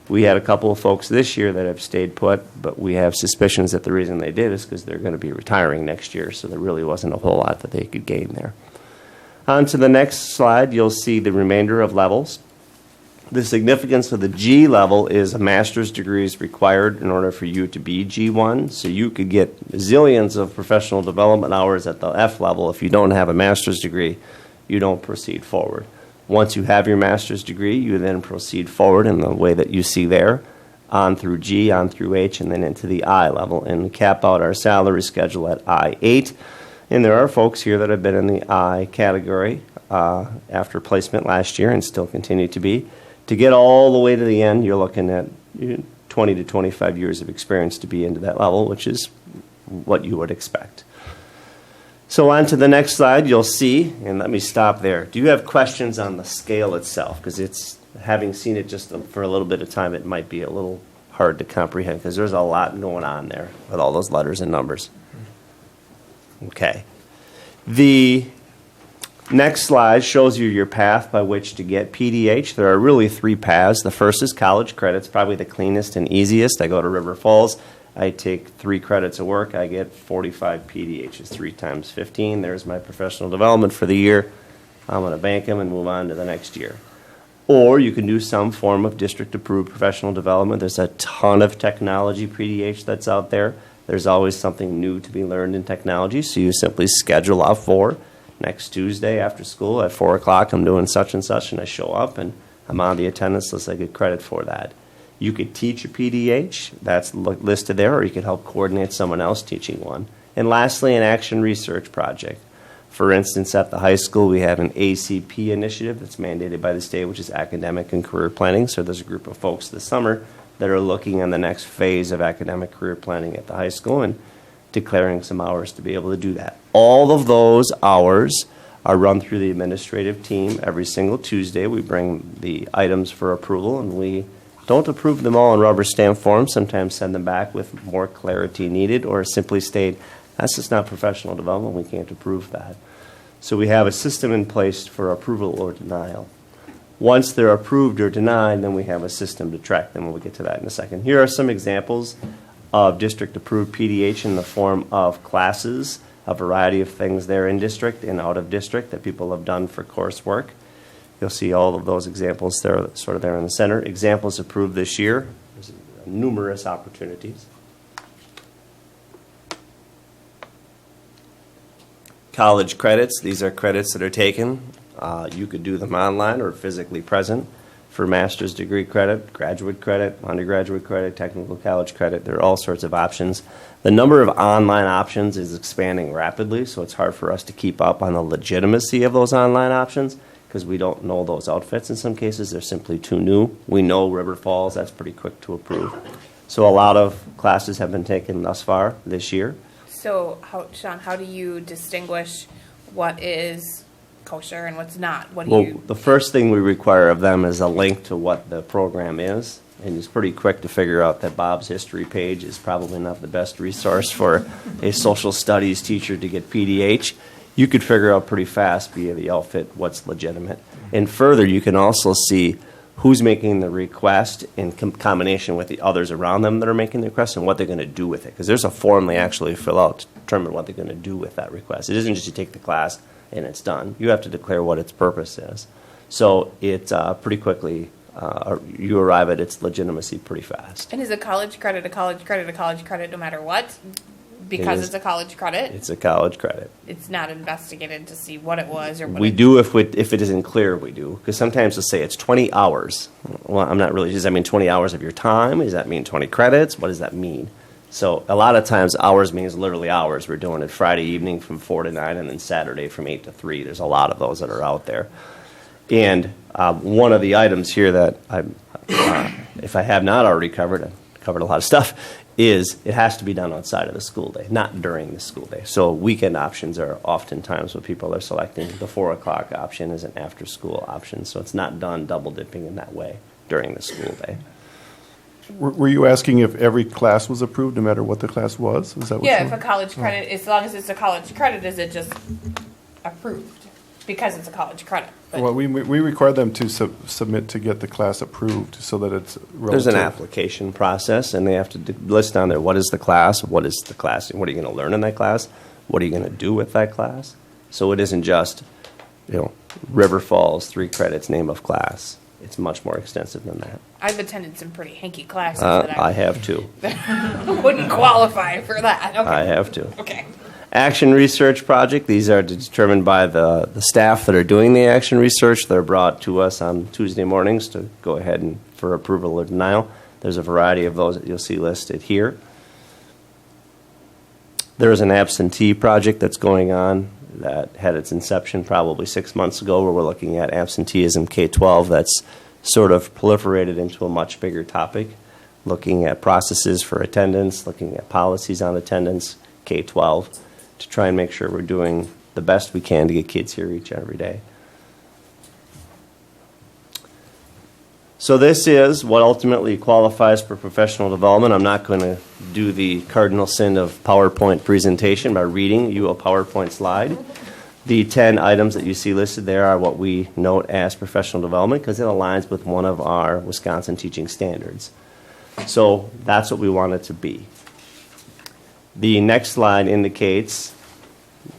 We had a couple of folks this year that have stayed put, but we have suspicions that the reason they did is because they're going to be retiring next year, so there really wasn't a whole lot that they could gain there. On to the next slide, you'll see the remainder of levels. The significance of the G level is a master's degree is required in order for you to be G1. So you could get zillions of professional development hours at the F level. If you don't have a master's degree, you don't proceed forward. Once you have your master's degree, you then proceed forward in the way that you see there, on through G, on through H, and then into the I level, and cap out our salary schedule at I-8. And there are folks here that have been in the I category after placement last year and still continue to be. To get all the way to the end, you're looking at 20 to 25 years of experience to be into that level, which is what you would expect. So on to the next slide, you'll see, and let me stop there. Do you have questions on the scale itself? Because it's, having seen it just for a little bit of time, it might be a little hard to comprehend because there's a lot going on there with all those letters and numbers. Okay. The next slide shows you your path by which to get PDH. There are really 3 paths. The first is college credits, probably the cleanest and easiest. I go to River Falls. I take 3 credits of work. I get 45 PDHs, 3 times 15. There's my professional development for the year. I'm going to bank them and move on to the next year. Or you can do some form of district-approved professional development. There's a ton of technology PDH that's out there. There's always something new to be learned in technology, so you simply schedule out for next Tuesday after school at 4 o'clock, I'm doing such and such, and I show up, and I'm on the attendance list. I get credit for that. You could teach a PDH. That's listed there, or you could help coordinate someone else teaching one. And lastly, an action research project. For instance, at the high school, we have an ACP initiative that's mandated by the state, which is academic and career planning. So there's a group of folks this summer that are looking on the next phase of academic career planning at the high school and declaring some hours to be able to do that. All of those hours are run through the administrative team every single Tuesday. We bring the items for approval, and we don't approve them all in rubber stamp form. Sometimes send them back with more clarity needed, or simply state, that's just not professional development. We can't approve that. So we have a system in place for approval or denial. Once they're approved or denied, then we have a system to track them. We'll get to that in a second. Here are some examples of district-approved PDH in the form of classes. a variety of things there in district and out of district that people have done for coursework. You'll see all of those examples there, sort of there in the center. Examples approved this year. There's numerous opportunities. College credits, these are credits that are taken. You could do them online or physically present for master's degree credit, graduate credit, undergraduate credit, technical college credit. There are all sorts of options. The number of online options is expanding rapidly, so it's hard for us to keep up on the legitimacy of those online options because we don't know those outfits in some cases. They're simply too new. We know River Falls, that's pretty quick to approve. So a lot of classes have been taken thus far this year. So, Sean, how do you distinguish what is kosher and what's not? What do Well, you? the first thing we require of them is a link to what the program is, and it's pretty quick to figure out that Bob's history page is probably not the best resource for a social studies teacher to get PDH. You could figure out pretty fast via the outfit what's legitimate. And further, you can also see who's making the request in combination with the others around them that are making the request and what they're going to do with it. Because there's a form they actually fill out to determine what they're going to do with that request. It isn't just you take the class and it's done. You have to declare what its purpose is. So it pretty quickly, you arrive at its legitimacy pretty fast. And is a college credit a college credit a college credit no matter what? Because it's a college credit? It's a college credit. It's not investigated to see what it was or what We it, do if it isn't clear, we do. Because sometimes they'll say it's 20 hours. Well, I'm not really, does that mean 20 hours of your time? Does that mean 20 credits? What does that mean? So a lot of times hours means literally hours. We're doing it Friday evening from 4 to 9 and then Saturday from 8 to 3. There's a lot of those that are out there. And one of the items here that if I have not already covered, I've covered a lot of stuff, is it has to be done outside of the school day, not during the school day. So weekend options are oftentimes what people are selecting. The 4 o'clock option is an after-school option, so it's not done double-dipping in that way during the school day. Were you asking if every class was approved, no matter what the class was? Is that what yeah, you- if a college credit, as long as it's a college credit, is it just approved? Because it's a college credit. But Well, we require them to submit to get the class approved so that it's relative. There's an application process, and they have to list on there what is the class, what is the class, what are you going to learn in that class, what are you going to do with that class. So it isn't just, River Falls, 3 credits, name of class. It's much more extensive than that. I've attended some pretty hanky classes that I have too. wouldn't qualify for that. Okay. I have to. Okay. Action research project. These are determined by the staff that are doing the action research. They're brought to us on Tuesday mornings to go ahead and for approval or denial. There's a variety of those that you'll see listed here. There is an absentee project that's going on that had its inception probably 6 months ago, where we're looking at absenteeism K-12. That's sort of proliferated into a much bigger topic, looking at processes for attendance, looking at policies on attendance, K-12, to try and make sure we're doing the best we can to get kids here each and every day. So this is what ultimately qualifies for professional development. I'm not going to do the cardinal sin of PowerPoint presentation by reading you a PowerPoint slide. The 10 items that you see listed there are what we note as professional development because it aligns with one of our Wisconsin teaching standards. So that's what we want it to be. The next slide indicates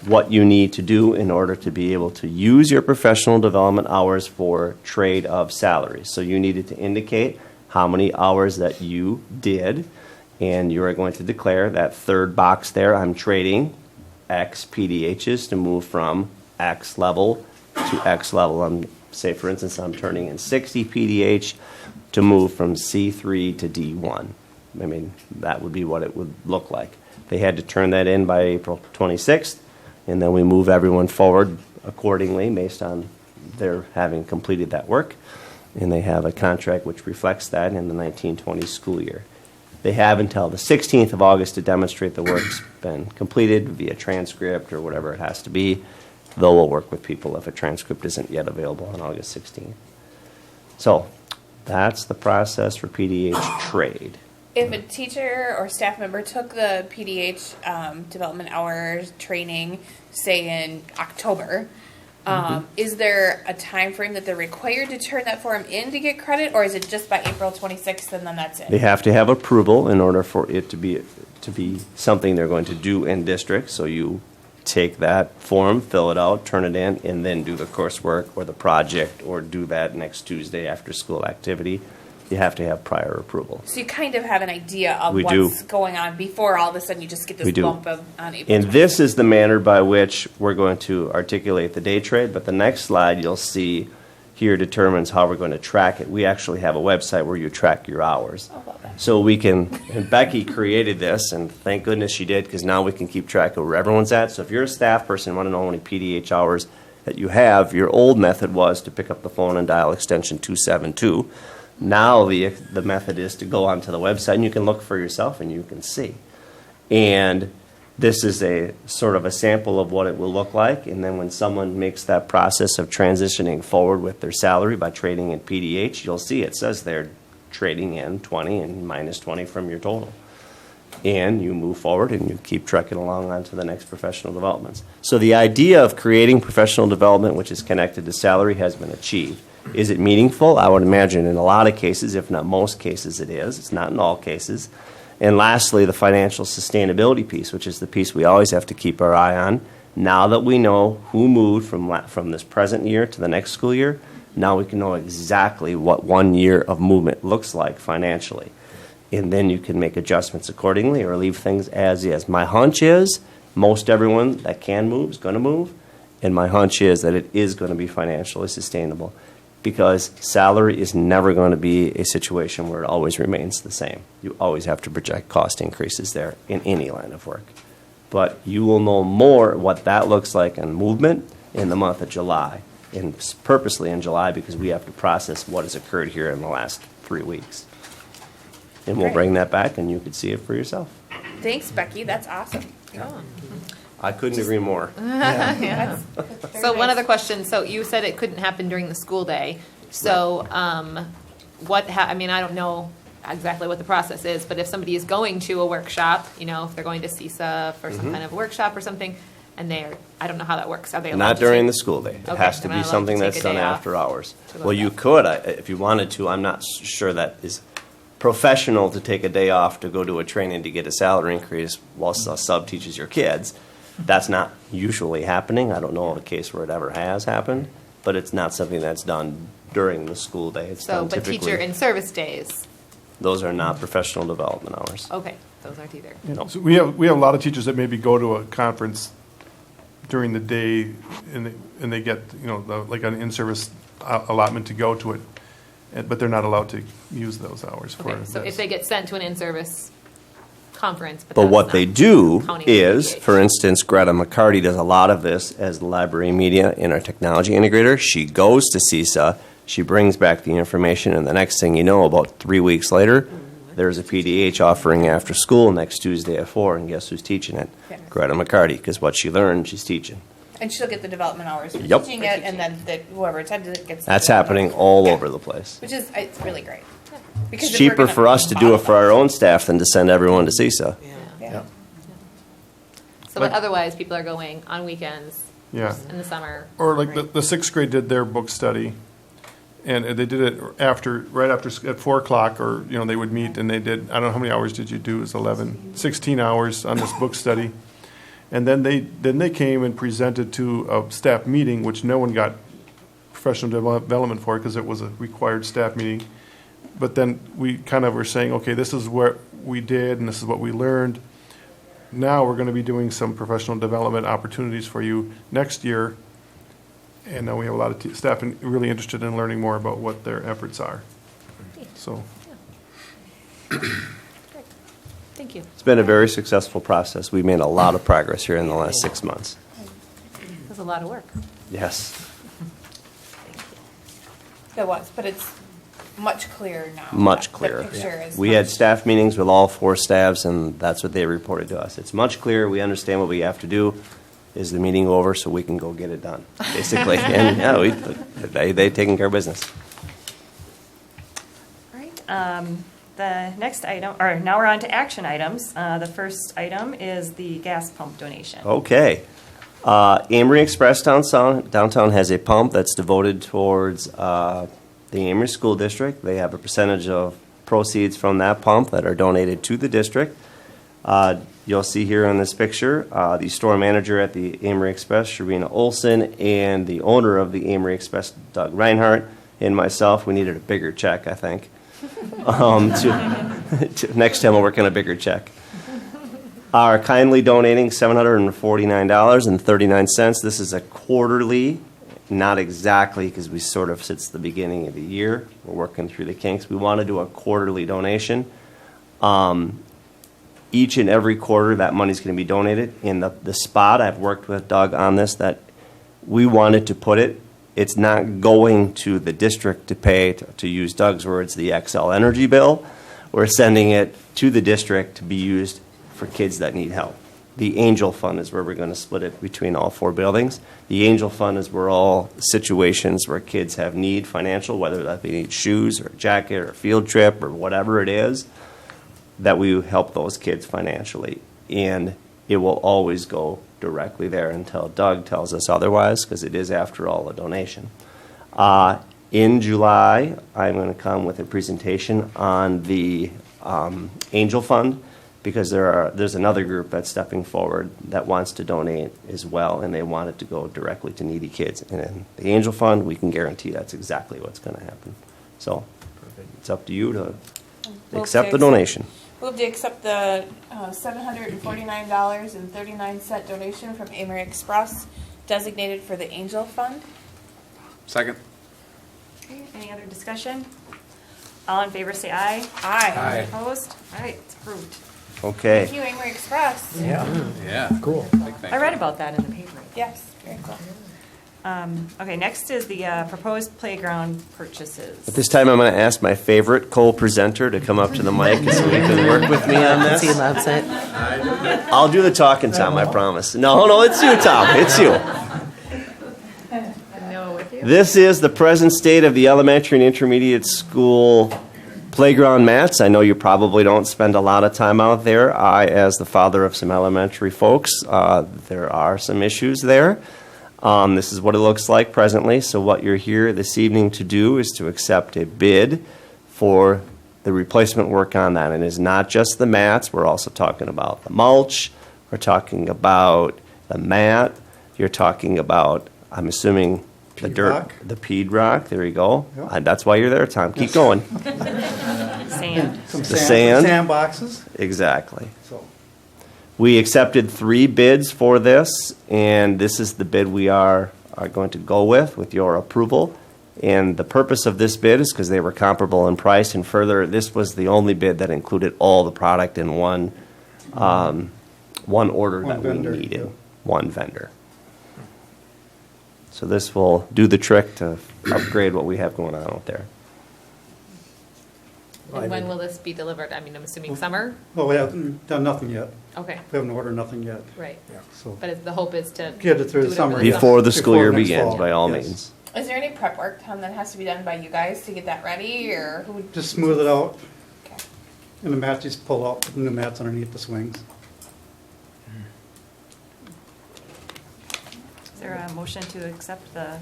what you need to do in order to be able to use your professional development hours for trade of salaries. So you needed to indicate how many hours that you did, and you are going to declare that third box there, I'm trading X PDHs to move from X level to X level. Say, for instance, I'm turning in 60 PDH to move from C3 to D1. I mean, that would be what it would look like. They had to turn that in by April 26th, and then we move everyone forward accordingly based on their having completed that work. And they have a contract which reflects that in the 1920 school year. They have until the 16th of August to demonstrate the work's been completed via transcript or whatever it has to be, though we'll work with people if a transcript isn't yet available on August 16th. So that's the process for PDH trade. If a teacher or staff member took the PDH development hours training, say in October, is there a time frame that they're required to turn that form in to get credit, or is it just by April 26th and then that's it? They have to have approval in order for it to be something they're going to do in district. So you take that form, fill it out, turn it in, and then do the coursework or the project or do that next Tuesday after school activity. You have to have prior approval. So you kind of have an idea of We do. what's going on before all of a sudden you just get We this do. bump of on April. And this is the manner by which we're going to articulate the day trade, but the next slide you'll see here determines how we're going to track it. We actually have a website where you track your hours. So we can, and Becky created this, and thank goodness she did, because now we can keep track of where everyone's at. So if you're a staff person and want to know how many PDH hours that you have, your old method was to pick up the phone and dial extension 272. Now the method is to go onto the website and you can look for yourself and you can see. And this is a sort of a sample of what it will look like. And then when someone makes that process of transitioning forward with their salary by trading in PDH, you'll see it says they're trading in 20 and minus 20 from your total. And you move forward and you keep trekking along onto the next professional developments. So the idea of creating professional development, which is connected to salary, has been achieved. Is it meaningful? I would imagine in a lot of cases, if not most cases, it is. It's not in all cases. And lastly, the financial sustainability piece, which is the piece we always have to keep our eye on. Now that we know who moved from this present year to the next school year, now we can know exactly what 1 year of movement looks like financially. And then you can make adjustments accordingly or leave things as is. My hunch is most everyone that can move is going to move. And my hunch is that it is going to be financially sustainable, because salary is never going to be a situation where it always remains the same. You always have to project cost increases there in any line of work. But you will know more what that looks like in movement in the month of July, and purposely in July, because we have to process what has occurred here in the last 3 weeks. And we'll Great. bring that back and you can see it for yourself. Thanks, Becky. That's awesome. I couldn't agree more. Yeah. So one other question. So you said it couldn't happen during the school day. So I mean, I don't know exactly what the process is, but if somebody is going to a workshop, you know, if they're going to CISA for some kind of workshop or something, and I don't know how that works. Are they allowed Not to during take- the school day. It Okay, has to they're be not allowed something to take that's a done day off after hours. to go Well, to you could, if you wanted to. I'm not sure that is professional to take a day off to go to a training to get a salary increase while a sub teaches your kids. That's not usually happening. I don't know of a case where it ever has happened, but it's not something that's done during the school day. It's So, done but typically. teacher in service days. Those are not professional development hours. Okay, those aren't either. So we have a lot of teachers that maybe go to a conference during the day and they get, you know, like an in-service allotment to go to it, but they're not allowed to use those hours for Okay, so this. if they get sent to an in-service conference, But that's what not they do counting is, PDH. for instance, Greta McCarty does a lot of this as the library media in our technology integrator. She goes to CISA, she brings back the information, and the next thing you know, about 3 weeks later, there's a PDH offering after school next Tuesday at 4, and guess who's teaching it? Yeah. Greta McCarty, because what she learned, she's teaching. And she'll get the development hours for Yep. teaching it, and then whoever attended it gets. the That's development happening hours. all Yeah. over the place. Which is, it's really great. Because It's if we're cheaper gonna for us to do it for our own staff than to send everyone to CISA. Yeah. So, but otherwise, people are going on weekends. Yeah. In the summer. Or like the sixth grade did their book study, and they did it right after at 4 o'clock, or, you know, they would meet and they did, I don't know how many hours did you do, it was 16 hours on this book study. And then they came and presented to a staff meeting, which no one got professional development for because it was a required staff meeting. But then we kind of were saying, okay, this is what we did and this is what we learned. Now we're going to be doing some professional development opportunities for you next year. And now we have a lot of staff really interested in learning more about what their efforts are. So. Thank you. It's been a very successful process. We made a lot of progress here in the last 6 months. That's a lot of work. Yes. It was, but it's much clearer now. Much The clearer. picture is We much- had staff meetings with all 4 staffs, and that's what they reported to us. It's much clearer. We understand what we have to do. Is the meeting over so we can go get it done, basically. And yeah, they taking care of business. All right. The next item, or now we're on to action items. The first item is the gas pump donation. Okay. Amery Express downtown has a pump that's devoted towards the Amery School District. They have a percentage of proceeds from that pump that are donated to the district. You'll see here on this picture, the store manager at the Amery Express, Sharina Olson, and the owner of the Amery Express, Doug Reinhardt, and myself. We needed a bigger check, I think. Next time we'll work on a bigger check. Are kindly donating $749.39. This is a quarterly, not exactly, because we sort of, since the beginning of the year, we're working through the kinks. We want to do a quarterly donation. Each and every quarter, that money's going to be donated. In the spot, I've worked with Doug on this, that we wanted to put it, it's not going to the district to pay, to use Doug's words, the XL Energy bill. We're sending it to the district to be used for kids that need help. The Angel Fund is where we're going to split it between all 4 buildings. The Angel Fund is where all situations where kids have need financial, whether that be need shoes or a jacket or a field trip or whatever it is, that we help those kids financially. And it will always go directly there until Doug tells us otherwise, because it is, after all, a donation. In July, I'm going to come with a presentation on the Angel Fund, because there's another group that's stepping forward that wants to donate as well, and they want it to go directly to needy kids. And in the Angel Fund, we can guarantee that's exactly what's going to happen. So it's up to you to accept the donation. Move to accept the $749.39 donation from Amery Express, designated for the Angel Fund. Second. Okay, any other discussion? All in favor say aye. Aye. Aye. Opposed? All right, it's approved. Okay. Thank you, Amery Express. Yeah. Yeah. Cool. I read about that in the paper. Yes, very cool. Okay, next is the proposed playground purchases. At this time, I'm going to ask my favorite co-presenter to come up to the mic so he can work with me on this. He loves it. I'll do the talking, Tom, I promise. No, it's you, Tom. It's you. No, with you. This is the present state of the elementary and intermediate school playground mats. I know you probably don't spend a lot of time out there. I, as the father of some elementary folks, there are some issues there. This is what it looks like presently. So what you're here this evening to do is to accept a bid for the replacement work on that. And it's not just the mats. We're also talking about the mulch. We're talking about the mat. You're talking about, I'm assuming, the dirt, rock. the peed rock. There you go. Yep. And that's why you're there, Tom. Keep going. Sand. Some The sand. sand boxes. Exactly. So We accepted 3 bids for this, and this is the bid we are going to go with your approval. And the purpose of this bid is because they were comparable in price, and further, this was the only bid that included all the product in one order that we vendor, needed, yeah. one vendor. So this will do the trick to upgrade what we have going on out there. And when will this be delivered? I mean, I'm assuming summer? Well, we haven't done nothing yet. Okay, We haven't ordered nothing yet. right. So But the hope is to get it through do the it over summer. Before the school Before year next begins, fall. by all Yes. means. Is there any prep work, Tom, that has to be done by you guys to get that ready, or who would? Just smooth it out. Okay. And the mats, just pull out, put the new mats underneath the swings. Is there a motion to accept the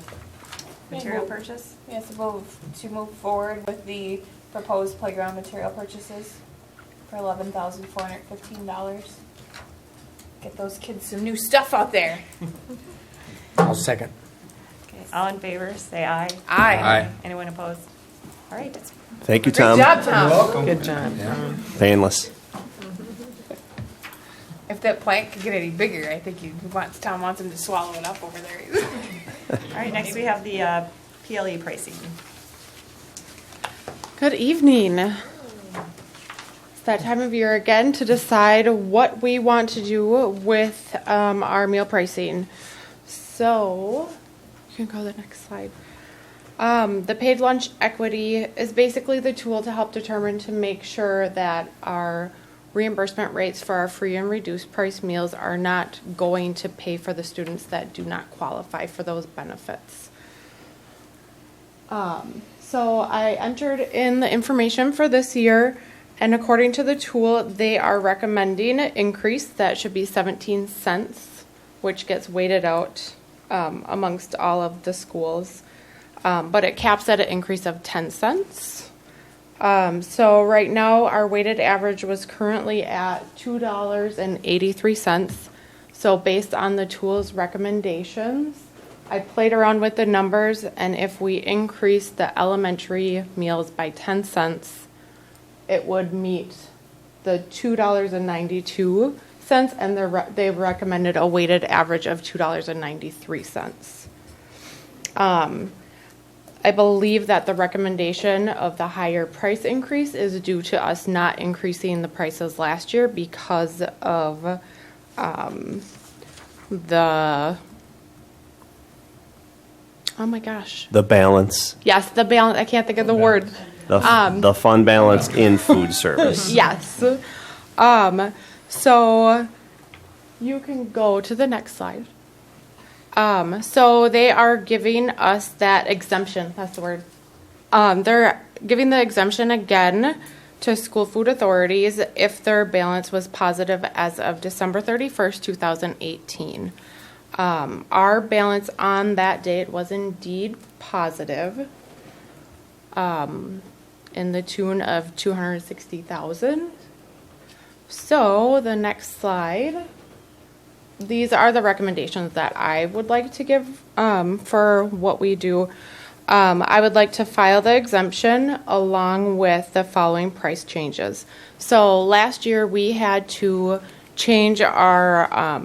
material purchase? Yes, to move forward with the proposed playground material purchases for $11,415. Get those kids some new stuff out there. I'll second. Okay, all in favor, say aye. Aye. Aye. Anyone opposed? All right. Thank you, Great Tom. job, Tom. You're welcome. Good job. Painless. If that plant could get any bigger, I think Tom wants him to swallow it up over there. All right, next we have the PLE pricing. Good evening. It's that time of year again to decide what we want to do with our meal pricing. So, you can go to the next slide. The paid lunch equity is basically the tool to help determine to make sure that our reimbursement rates for our free and reduced price meals are not going to pay for the students that do not qualify for those benefits. So I entered in the information for this year, and according to the tool, they are recommending an increase that should be 17 cents, which gets weighted out amongst all of the schools. But it caps at an increase of 10 cents. So right now, our weighted average was currently at $2.83. So based on the tool's recommendations, I played around with the numbers, and if we increase the elementary meals by 10 cents, it would meet the $2.92, and they've recommended a weighted average of $2.93. I believe that the recommendation of the higher price increase is due to us not increasing the prices last year because of the, oh my gosh. The balance, Yes, the balance, I can't think of the word. the fund balance in food service. Yes. So you can go to the next slide. So they are giving us that exemption, that's the word. They're giving the exemption again to school food authorities if their balance was positive as of December 31st, 2018. Our balance on that date was indeed positive, in the tune of $260,000. So the next slide. These are the recommendations that I would like to give for what we do. I would like to file the exemption along with the following price changes. So last year we had to change our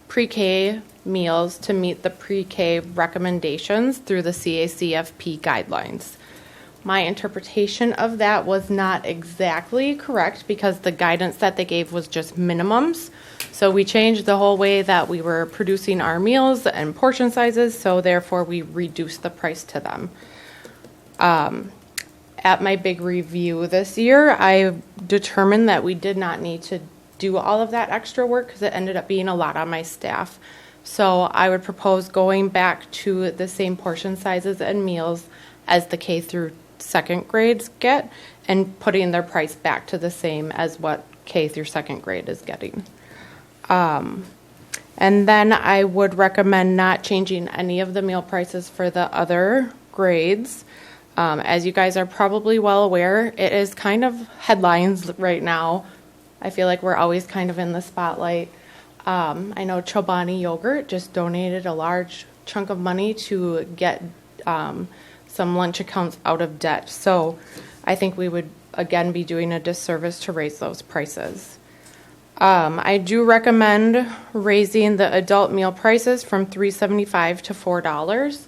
pre-K meals to meet the pre-K recommendations through the CACFP guidelines. My interpretation of that was not exactly correct because the guidance that they gave was just minimums. So we changed the whole way that we were producing our meals and portion sizes, so therefore we reduced the price to them. At my big review this year, I determined that we did not need to do all of that extra work because it ended up being a lot on my staff. So I would propose going back to the same portion sizes and meals as the K through second grades get and putting their price back to the same as what K through second grade is getting. And then I would recommend not changing any of the meal prices for the other grades. As you guys are probably well aware, it is kind of headlines right now. I feel like we're always kind of in the spotlight. I know Chobani Yogurt just donated a large chunk of money to get some lunch accounts out of debt. So I think we would, again, be doing a disservice to raise those prices. I do recommend raising the adult meal prices from $3.75 to $4.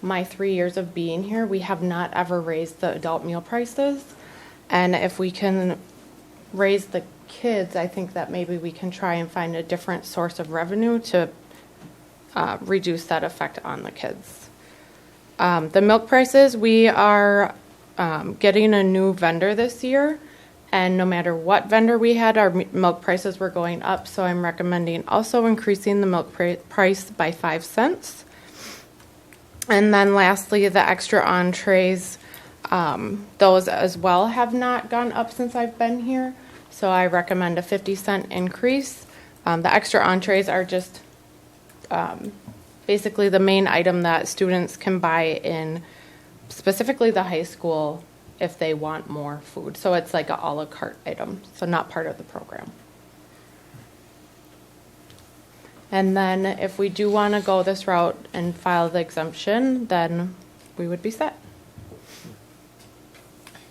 My 3 years of being here, we have not ever raised the adult meal prices. And if we can raise the kids, I think that maybe we can try and find a different source of revenue to reduce that effect on the kids. The milk prices, we are getting a new vendor this year. And no matter what vendor we had, our milk prices were going up. So I'm recommending also increasing the milk price by 5 cents. And then lastly, the extra entrees, those as well have not gone up since I've been here. So I recommend a 50-cent increase. The extra entrees are just basically the main item that students can buy in specifically the high school if they want more food. So it's like an a la carte item, so not part of the program. And then if we do want to go this route and file the exemption, then we would be set.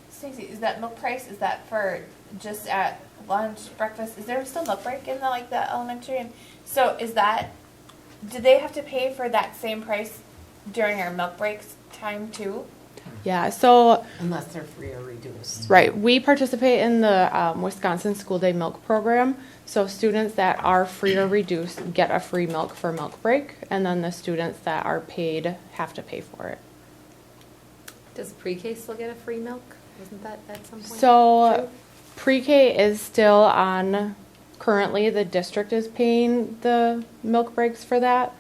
Stacey, is that milk price, is that for just at lunch, breakfast? Is there still milk break in the elementary? And so is that, do they have to pay for that same price during our milk breaks time too? Yeah, so unless they're free or reduced. Right. We participate in the Wisconsin School Day Milk Program. So students that are free or reduced get a free milk for milk break, and then the students that are paid have to pay for it. Does pre-K still get a free milk? Wasn't that at some point? So pre-K is still on, currently the district is paying the milk breaks for that.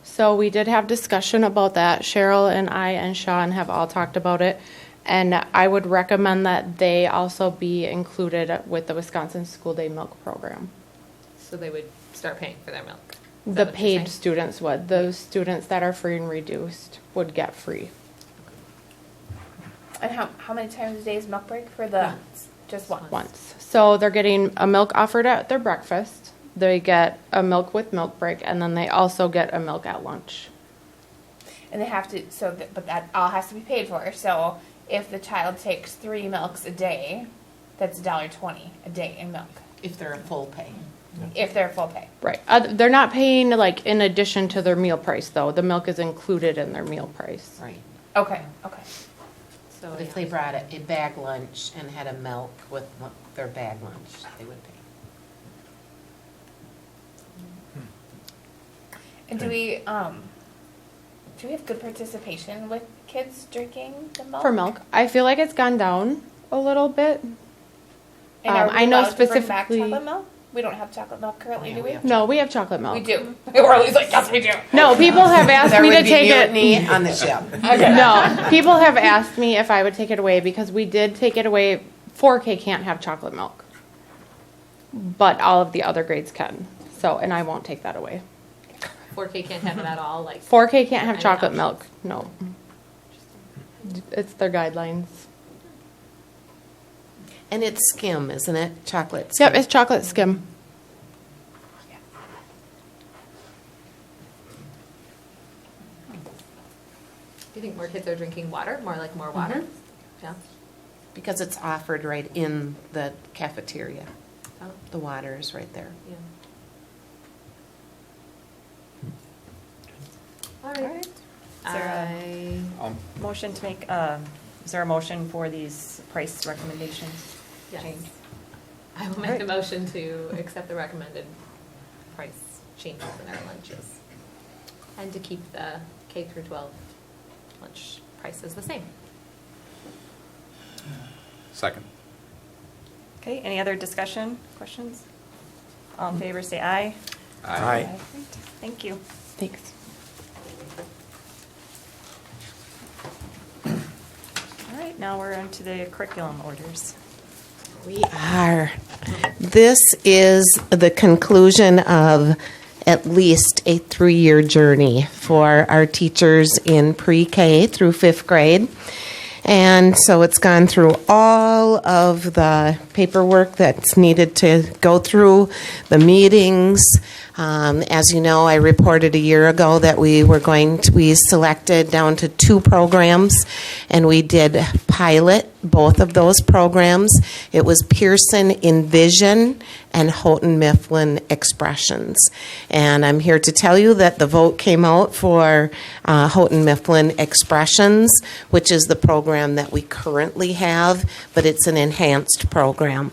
So we did have discussion about that. Cheryl and I and Sean have all talked about it. And I would recommend that they also be included with the Wisconsin School Day Milk Program. So they would start paying for their milk? The paid students would. The students that are free and reduced would get free. And how many times a day is milk break for the? Just once. Once. So they're getting a milk offered at their breakfast. They get a milk with milk break, and then they also get a milk at lunch. And they have to, but that all has to be paid for. So if the child takes 3 milks a day, that's $1.20 a day in milk. If they're a full pay. If they're full pay. Right. They're not paying like in addition to their meal price, though. The milk is included in their meal price. Right. Okay. So if they brought a bag lunch and had a milk with their bag lunch, they would pay. And do we have good participation with kids drinking the milk? For milk, I feel like it's gone down a little bit. And are we I know allowed to bring back specifically. chocolate milk? We don't have chocolate milk currently, do we? No, we have chocolate milk. We do. Orly's like, yes, we do. No, people have asked There me to would be take it. mutiny on the ship. No, people have asked me if I would take it away because we did take it away. 4K can't have chocolate milk, but all of the other grades can. So, and I won't take that away. 4K can't have it at all. Like 4K can't have any chocolate options? milk. No, it's their guidelines. And it's skim, isn't it? Chocolate skim. Yep, it's chocolate skim. Do you think more kids are drinking water? More water? Yeah. Because it's offered right in the cafeteria. Oh. The water is right there. Yeah. All right. Is there a motion to make, is there a motion for these price recommendations? Yes. Change? I will make a motion to accept the recommended price changes in our lunches and to keep the K through 12 lunch prices the same. Second. Okay, any other discussion, questions? All in favor, say aye. Aye. Thank you. Thanks. All right, now we're on to the curriculum orders. We are. This is the conclusion of at least a 3-year journey for our teachers in pre-K through 5th grade. And so it's gone through all of the paperwork that's needed to go through, the meetings. As you know, I reported a year ago that we selected down to 2 programs, and we did pilot both of those programs. It was Pearson Envision and Houghton Mifflin Expressions. And I'm here to tell you that the vote came out for Houghton Mifflin Expressions, which is the program that we currently have, but it's an enhanced program.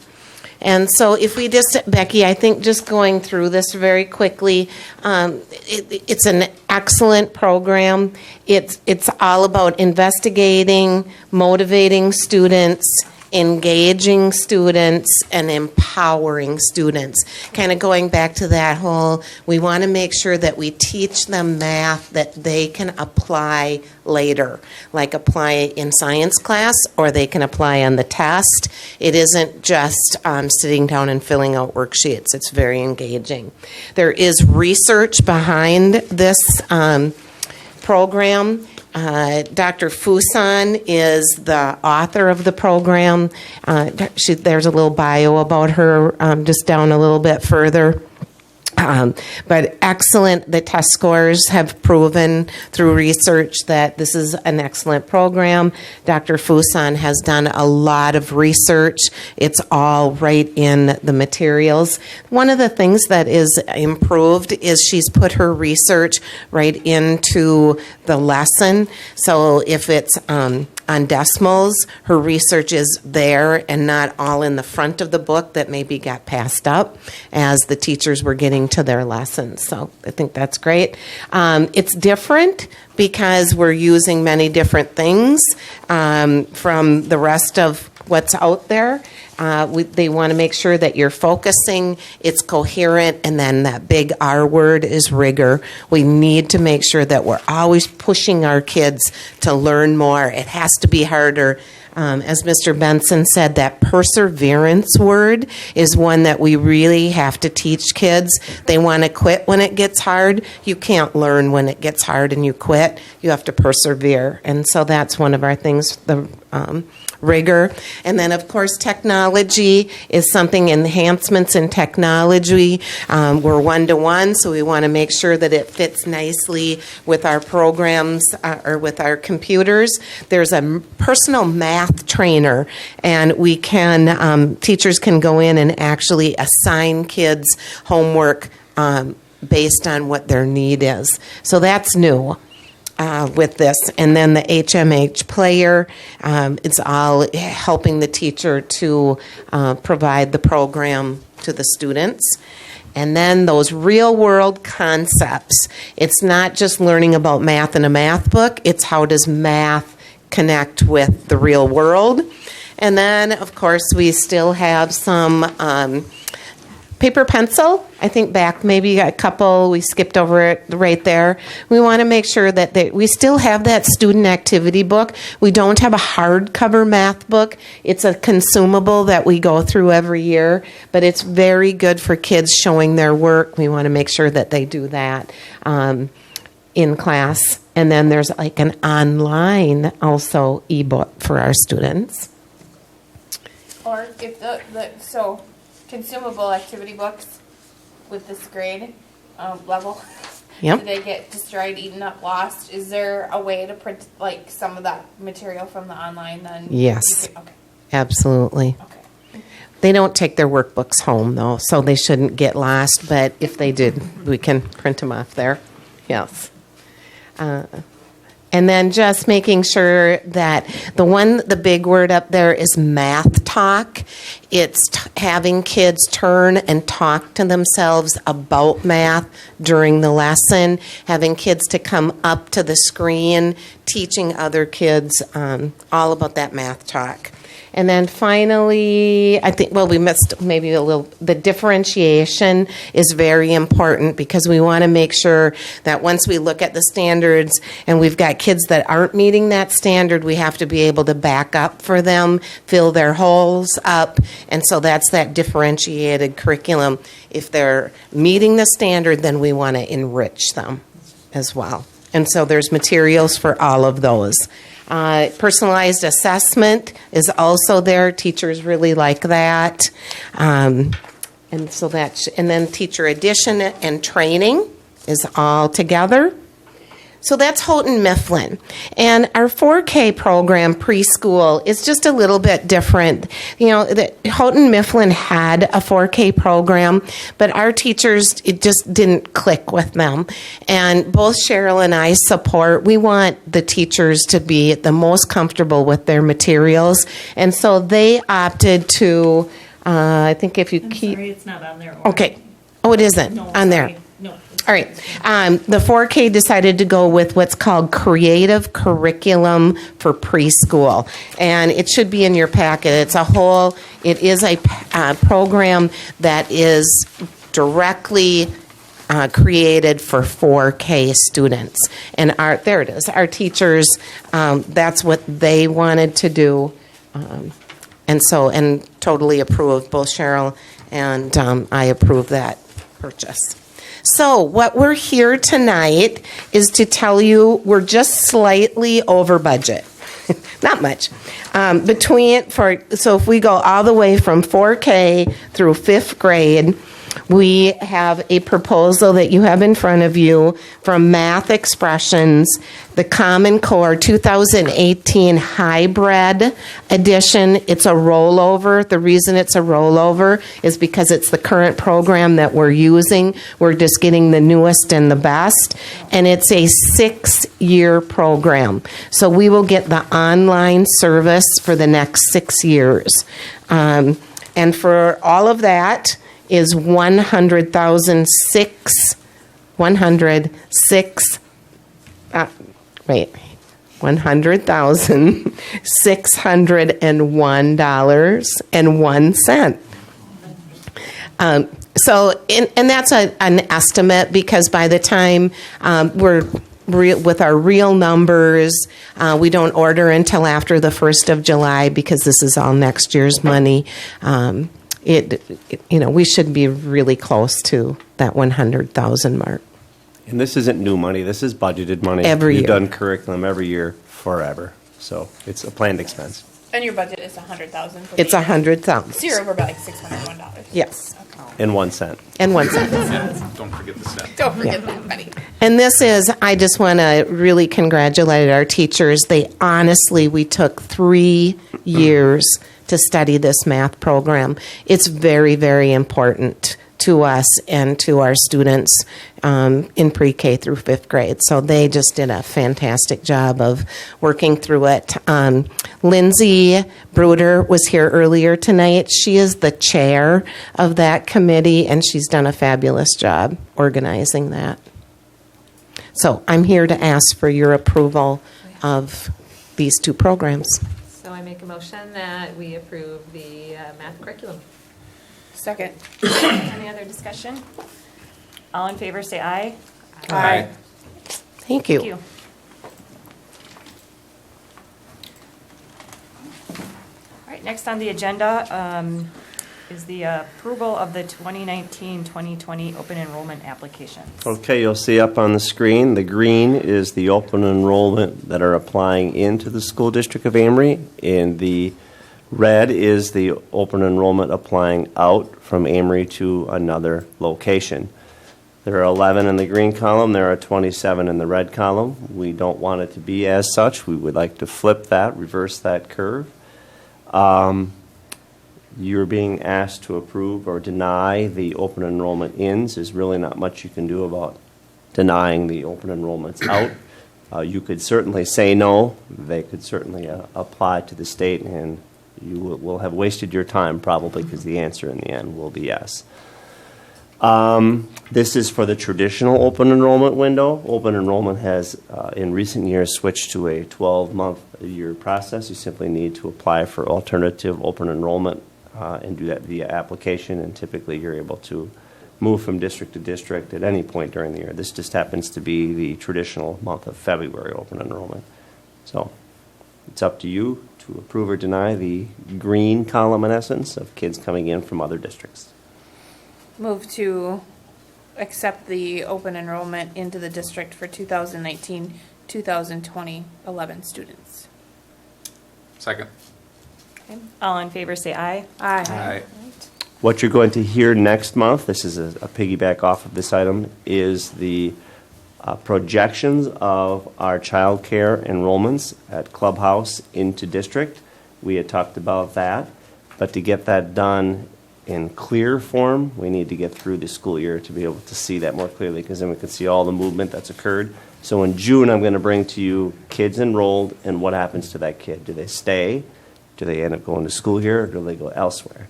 And so if we just, Becky, I think just going through this very quickly, it's an excellent program. It's all about investigating, motivating students, engaging students, and empowering students. Kind of going back to that whole, we want to make sure that we teach them math that they can apply later, like apply in science class, or they can apply on the test. It isn't just sitting down and filling out worksheets. It's very engaging. There is research behind this program. Dr. Fuson is the author of the program. There's a little bio about her just down a little bit further. But excellent. The test scores have proven through research that this is an excellent program. Dr. Fuson has done a lot of research. It's all right in the materials. One of the things that is improved is she's put her research right into the lesson. So if it's on decimals, her research is there and not all in the front of the book that maybe got passed up as the teachers were getting to their lessons. So I think that's great. It's different because we're using many different things from the rest of what's out there. They want to make sure that you're focusing, it's coherent, and then that big R word is rigor. We need to make sure that we're always pushing our kids to learn more. It has to be harder. As Mr. Benson said, that perseverance word is one that we really have to teach kids. They want to quit when it gets hard. You can't learn when it gets hard and you quit. You have to persevere. And so that's one of our things, the rigor. And then, of course, technology is something, enhancements in technology. We're one-to-one, so we want to make sure that it fits nicely with our programs or with our computers. There's a personal math trainer, and we can, teachers can go in and actually assign kids homework based on what their need is. So that's new. With this. And then the HMH player, it's all helping the teacher to provide the program to the students. And then those real world concepts. It's not just learning about math in a math book, it's how does math connect with the real world. And then, of course, we still have some paper pencil. I think back maybe a couple, we skipped over it right there. We want to make sure that we still have that student activity book. We don't have a hardcover math book. It's a consumable that we go through every year, but it's very good for kids showing their work. We want to make sure that they do that in class. And then there's like an online also ebook for our students. Or if so consumable activity books with this grade level, Yep. do they get destroyed, eaten up, lost? Is there a way to print like some of that material from the online then? Yes. Okay. Absolutely. They don't take their workbooks home, though, so they shouldn't get lost. But if they did, we can print them off there. Yes. And then just making sure that the big word up there is math talk. It's having kids turn and talk to themselves about math during the lesson, having kids to come up to the screen, teaching other kids all about that math talk. And then finally, I think, we missed maybe the differentiation is very important because we want to make sure that once we look at the standards and we've got kids that aren't meeting that standard, we have to be able to back up for them, fill their holes up. And so that's that differentiated curriculum. If they're meeting the standard, then we want to enrich them as well. And so there's materials for all of those. Personalized assessment is also there. Teachers really like that. And then teacher addition and training is all together. So that's Houghton Mifflin. And our 4K program, preschool, is just a little bit different. You know, Houghton Mifflin had a 4K program, but our teachers, it just didn't click with them. And both Cheryl and I we want the teachers to be the most comfortable with their materials. And so they opted to, I think if you keep... Sorry, it's not on there. Okay. Oh, it isn't on there. No. All right. The 4K decided to go with what's called Creative Curriculum for Preschool. And it should be in your packet. It is a program that is directly created for 4K students. And there it is. Our teachers, that's what they wanted to do. And totally approved. Both Cheryl and I approve that purchase. So what we're here tonight is to tell you we're just slightly over budget. Not much. So if we go all the way from 4K through 5th grade, we have a proposal that you have in front of you from Math Expressions, the Common Core 2018 Hybrid Edition. It's a rollover. The reason it's a rollover is because it's the current program that we're using. We're just getting the newest and the best. And it's a 6-year program. So we will get the online service for the next 6 years. And for all of that, is $100,601.01. And that's an estimate because by the time we're with our real numbers. We don't order until after the 1st of July because this is all next year's money. We should be really close to that 100,000 mark. And this isn't new money. This is budgeted money. Every We've year. done curriculum every year forever. So it's a planned expense. And your budget is $100,000. It's 100,000. So you're over about like $601. Yes. And 1 cent. And 1 cent. Don't forget the cent. Don't forget Yeah. that money. And this is, I just want to really congratulate our teachers. We took 3 years to study this math program. It's very, very important to us and to our students in pre-K through 5th grade. So they just did a fantastic job of working through it. Lindsay Bruder was here earlier tonight. She is the chair of that committee, and she's done a fabulous job organizing that. So I'm here to ask for your approval of these 2 programs. So I make a motion that we approve the math curriculum. Second. Any other discussion? All in favor, say aye. Aye. Thank you. Thank you. All right, next on the agenda is the approval of the 2019-2020 open enrollment applications. Okay, you'll see up on the screen, the green is the open enrollment that are applying into the school district of Amery, and the red is the open enrollment applying out from Amery to another location. There are 11 in the green column, there are 27 in the red column. We don't want it to be as such. We would like to flip that, reverse that curve. You're being asked to approve or deny the open enrollment ins. There's really not much you can do about denying the open enrollments out. You could certainly say no. They could certainly apply to the state, and you will have wasted your time probably because the answer in the end will be yes. This is for the traditional open enrollment window. Open enrollment has, in recent years, switched to a 12-month-a-year process. You simply need to apply for alternative open enrollment and do that via application, and typically you're able to move from district to district at any point during the year. This just happens to be the traditional month of February open enrollment. So it's up to you to approve or deny the green column, in essence, of kids coming in from other districts. Move to accept the open enrollment into the district for 2019-2020 11 students. Second. Okay. All in favor, say aye. Aye. What you're going to hear next month, this is a piggyback off of this item, is the projections of our child care enrollments at Clubhouse into district. We had talked about that, but to get that done in clear form, we need to get through the school year to be able to see that more clearly, because then we can see all the movement that's occurred. So in June, I'm going to bring to you kids enrolled and what happens to that kid. Do they stay? Do they end up going to school here, or do they go elsewhere?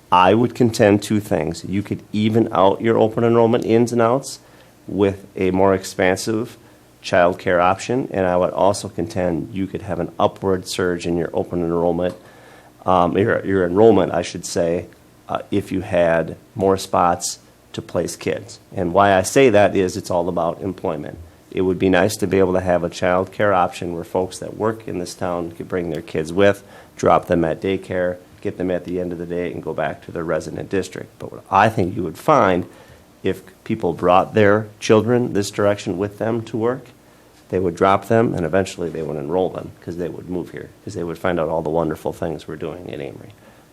I would contend 2 things. You could even out your open enrollment ins and outs with a more expansive child care option, and I would also contend you could have an upward surge in your open enrollment, your enrollment, I should say, if you had more spots to place kids. And why I say that is it's all about employment. It would be nice to be able to have a child care option where folks that work in this town could bring their kids with, drop them at daycare, get them at the end of the day, and go back to their resident district. But what I think you would find, if people brought their children this direction with them to work, they would drop them, and eventually they would enroll them because they would move here, because they would find out all the wonderful things we're doing at Amery.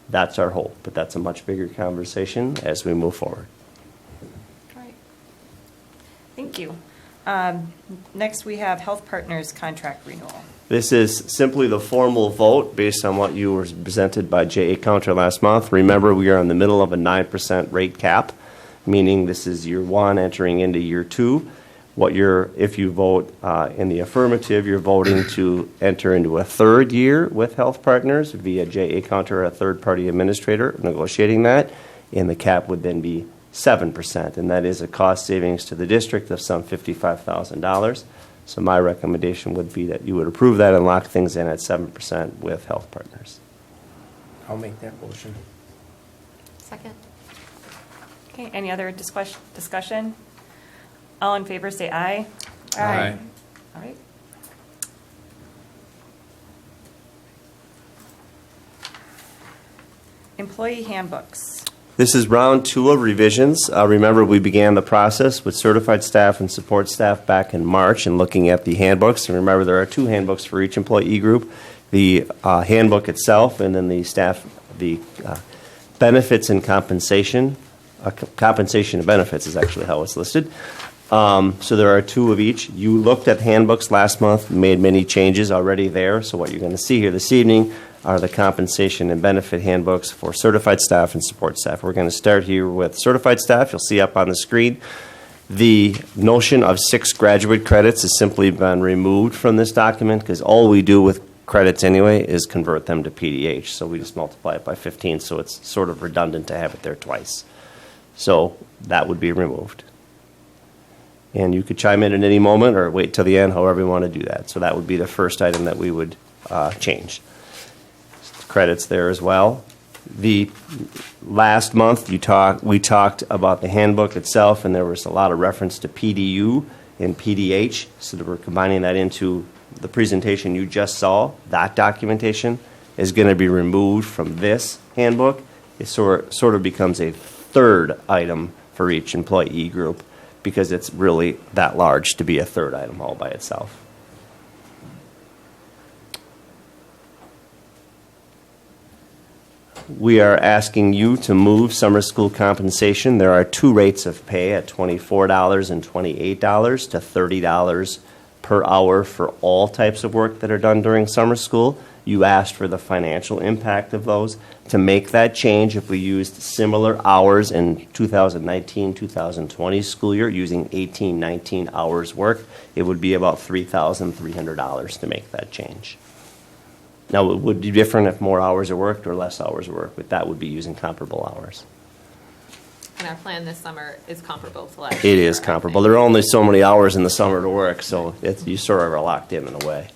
That's our hope, but that's a much bigger conversation as we move forward. Right. Thank you. Next, we have Health Partners contract renewal. This is simply the formal vote based on what you were presented by J.A. Counter last month. Remember, we are in the middle of a 9% rate cap, meaning this is year 1 entering into year 2. If you vote in the affirmative, you're voting to enter into a 3rd year with Health Partners via J.A. Counter, a third-party administrator, negotiating that, and the cap would then be 7%, and that is a cost savings to the district of some $55,000. So my recommendation would be that you would approve that and lock things in at 7% with Health Partners. I'll make that motion. Second. Okay, any other discussion? All in favor, say aye. Aye. All right. Employee handbooks. This is round 2 of revisions. Remember, we began the process with certified staff and support staff back in March and looking at the handbooks. And remember, there are 2 handbooks for each employee group, the handbook itself and then the staff, the benefits and compensation. Compensation and benefits is actually how it's listed. So there are 2 of each. You looked at handbooks last month, made many changes already there. So what you're going to see here this evening are the compensation and benefit handbooks for certified staff and support staff. We're going to start here with certified staff. You'll see up on the screen. The notion of 6 graduate credits has simply been removed from this document because all we do with credits anyway is convert them to PDH. So we just multiply it by 15, so it's sort of redundant to have it there twice. So that would be removed. And you could chime in at any moment or wait till the end, however you want to do that. So that would be the first item that we would change. Credits there as well. The last month we talked about the handbook itself, and there was a lot of reference to PDU and PDH, so that we're combining that into the presentation you just saw. That documentation is going to be removed from this handbook. It sort of becomes a third item for each employee group because it's really that large to be a third item all by itself. We are asking you to move summer school compensation. There are 2 rates of pay at $24 and $28 to $30 per hour for all types of work that are done during summer school. You asked for the financial impact of those. To make that change, if we used similar hours in 2019-2020 school year using 18-19 hours work, it would be about $3,300 to make that change. Now, it would be different if more hours are worked or less hours are worked, but that would be using comparable hours. And our plan this summer is comparable to last year. It is comparable. There are only so many hours in the summer to work, so you sort of are locked in a way.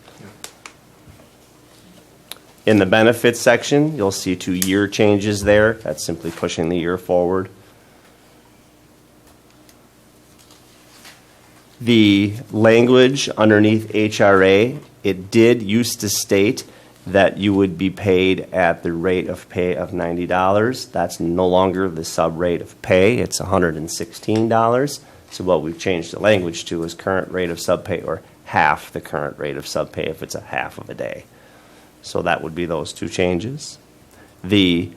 In the benefits section, you'll see 2 year changes there. That's simply pushing the year forward. The language underneath HRA, it did used to state that you would be paid at the rate of pay of $90. That's no longer the sub rate of pay. It's $116. So what we've changed the language to is current rate of sub pay or half the current rate of sub pay if it's a half of a day. So that would be those 2 changes. The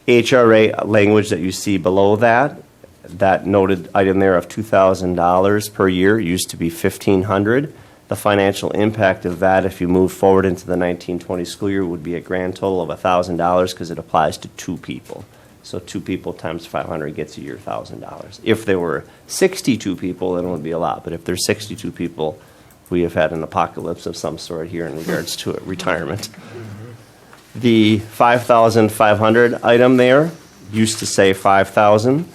HRA language that you see below that noted item there of $2,000 per year used to be $1,500. The financial impact of that, if you move forward into the 1920 school year, would be a grand total of $1,000 because it applies to 2 people. So 2 people times 500 gets you your $1,000. If there were 62 people, then it would be a lot. But if there's 62 people, we have had an apocalypse of some sort here in regards to retirement. The 5,500 item there used to say 5,000.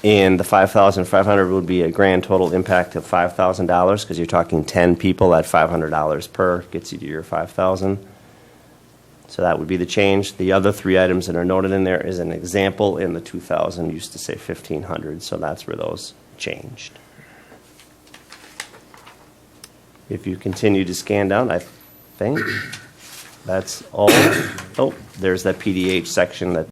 And the $5,500 would be a grand total impact of $5,000 because you're talking 10 people at $500 per gets you to your $5,000. So that would be the change. The other 3 items that are noted in there is an example in the 2,000 used to say 1,500. So that's where those changed. If you continue to scan down, I think that's all. Oh, there's that PDH section that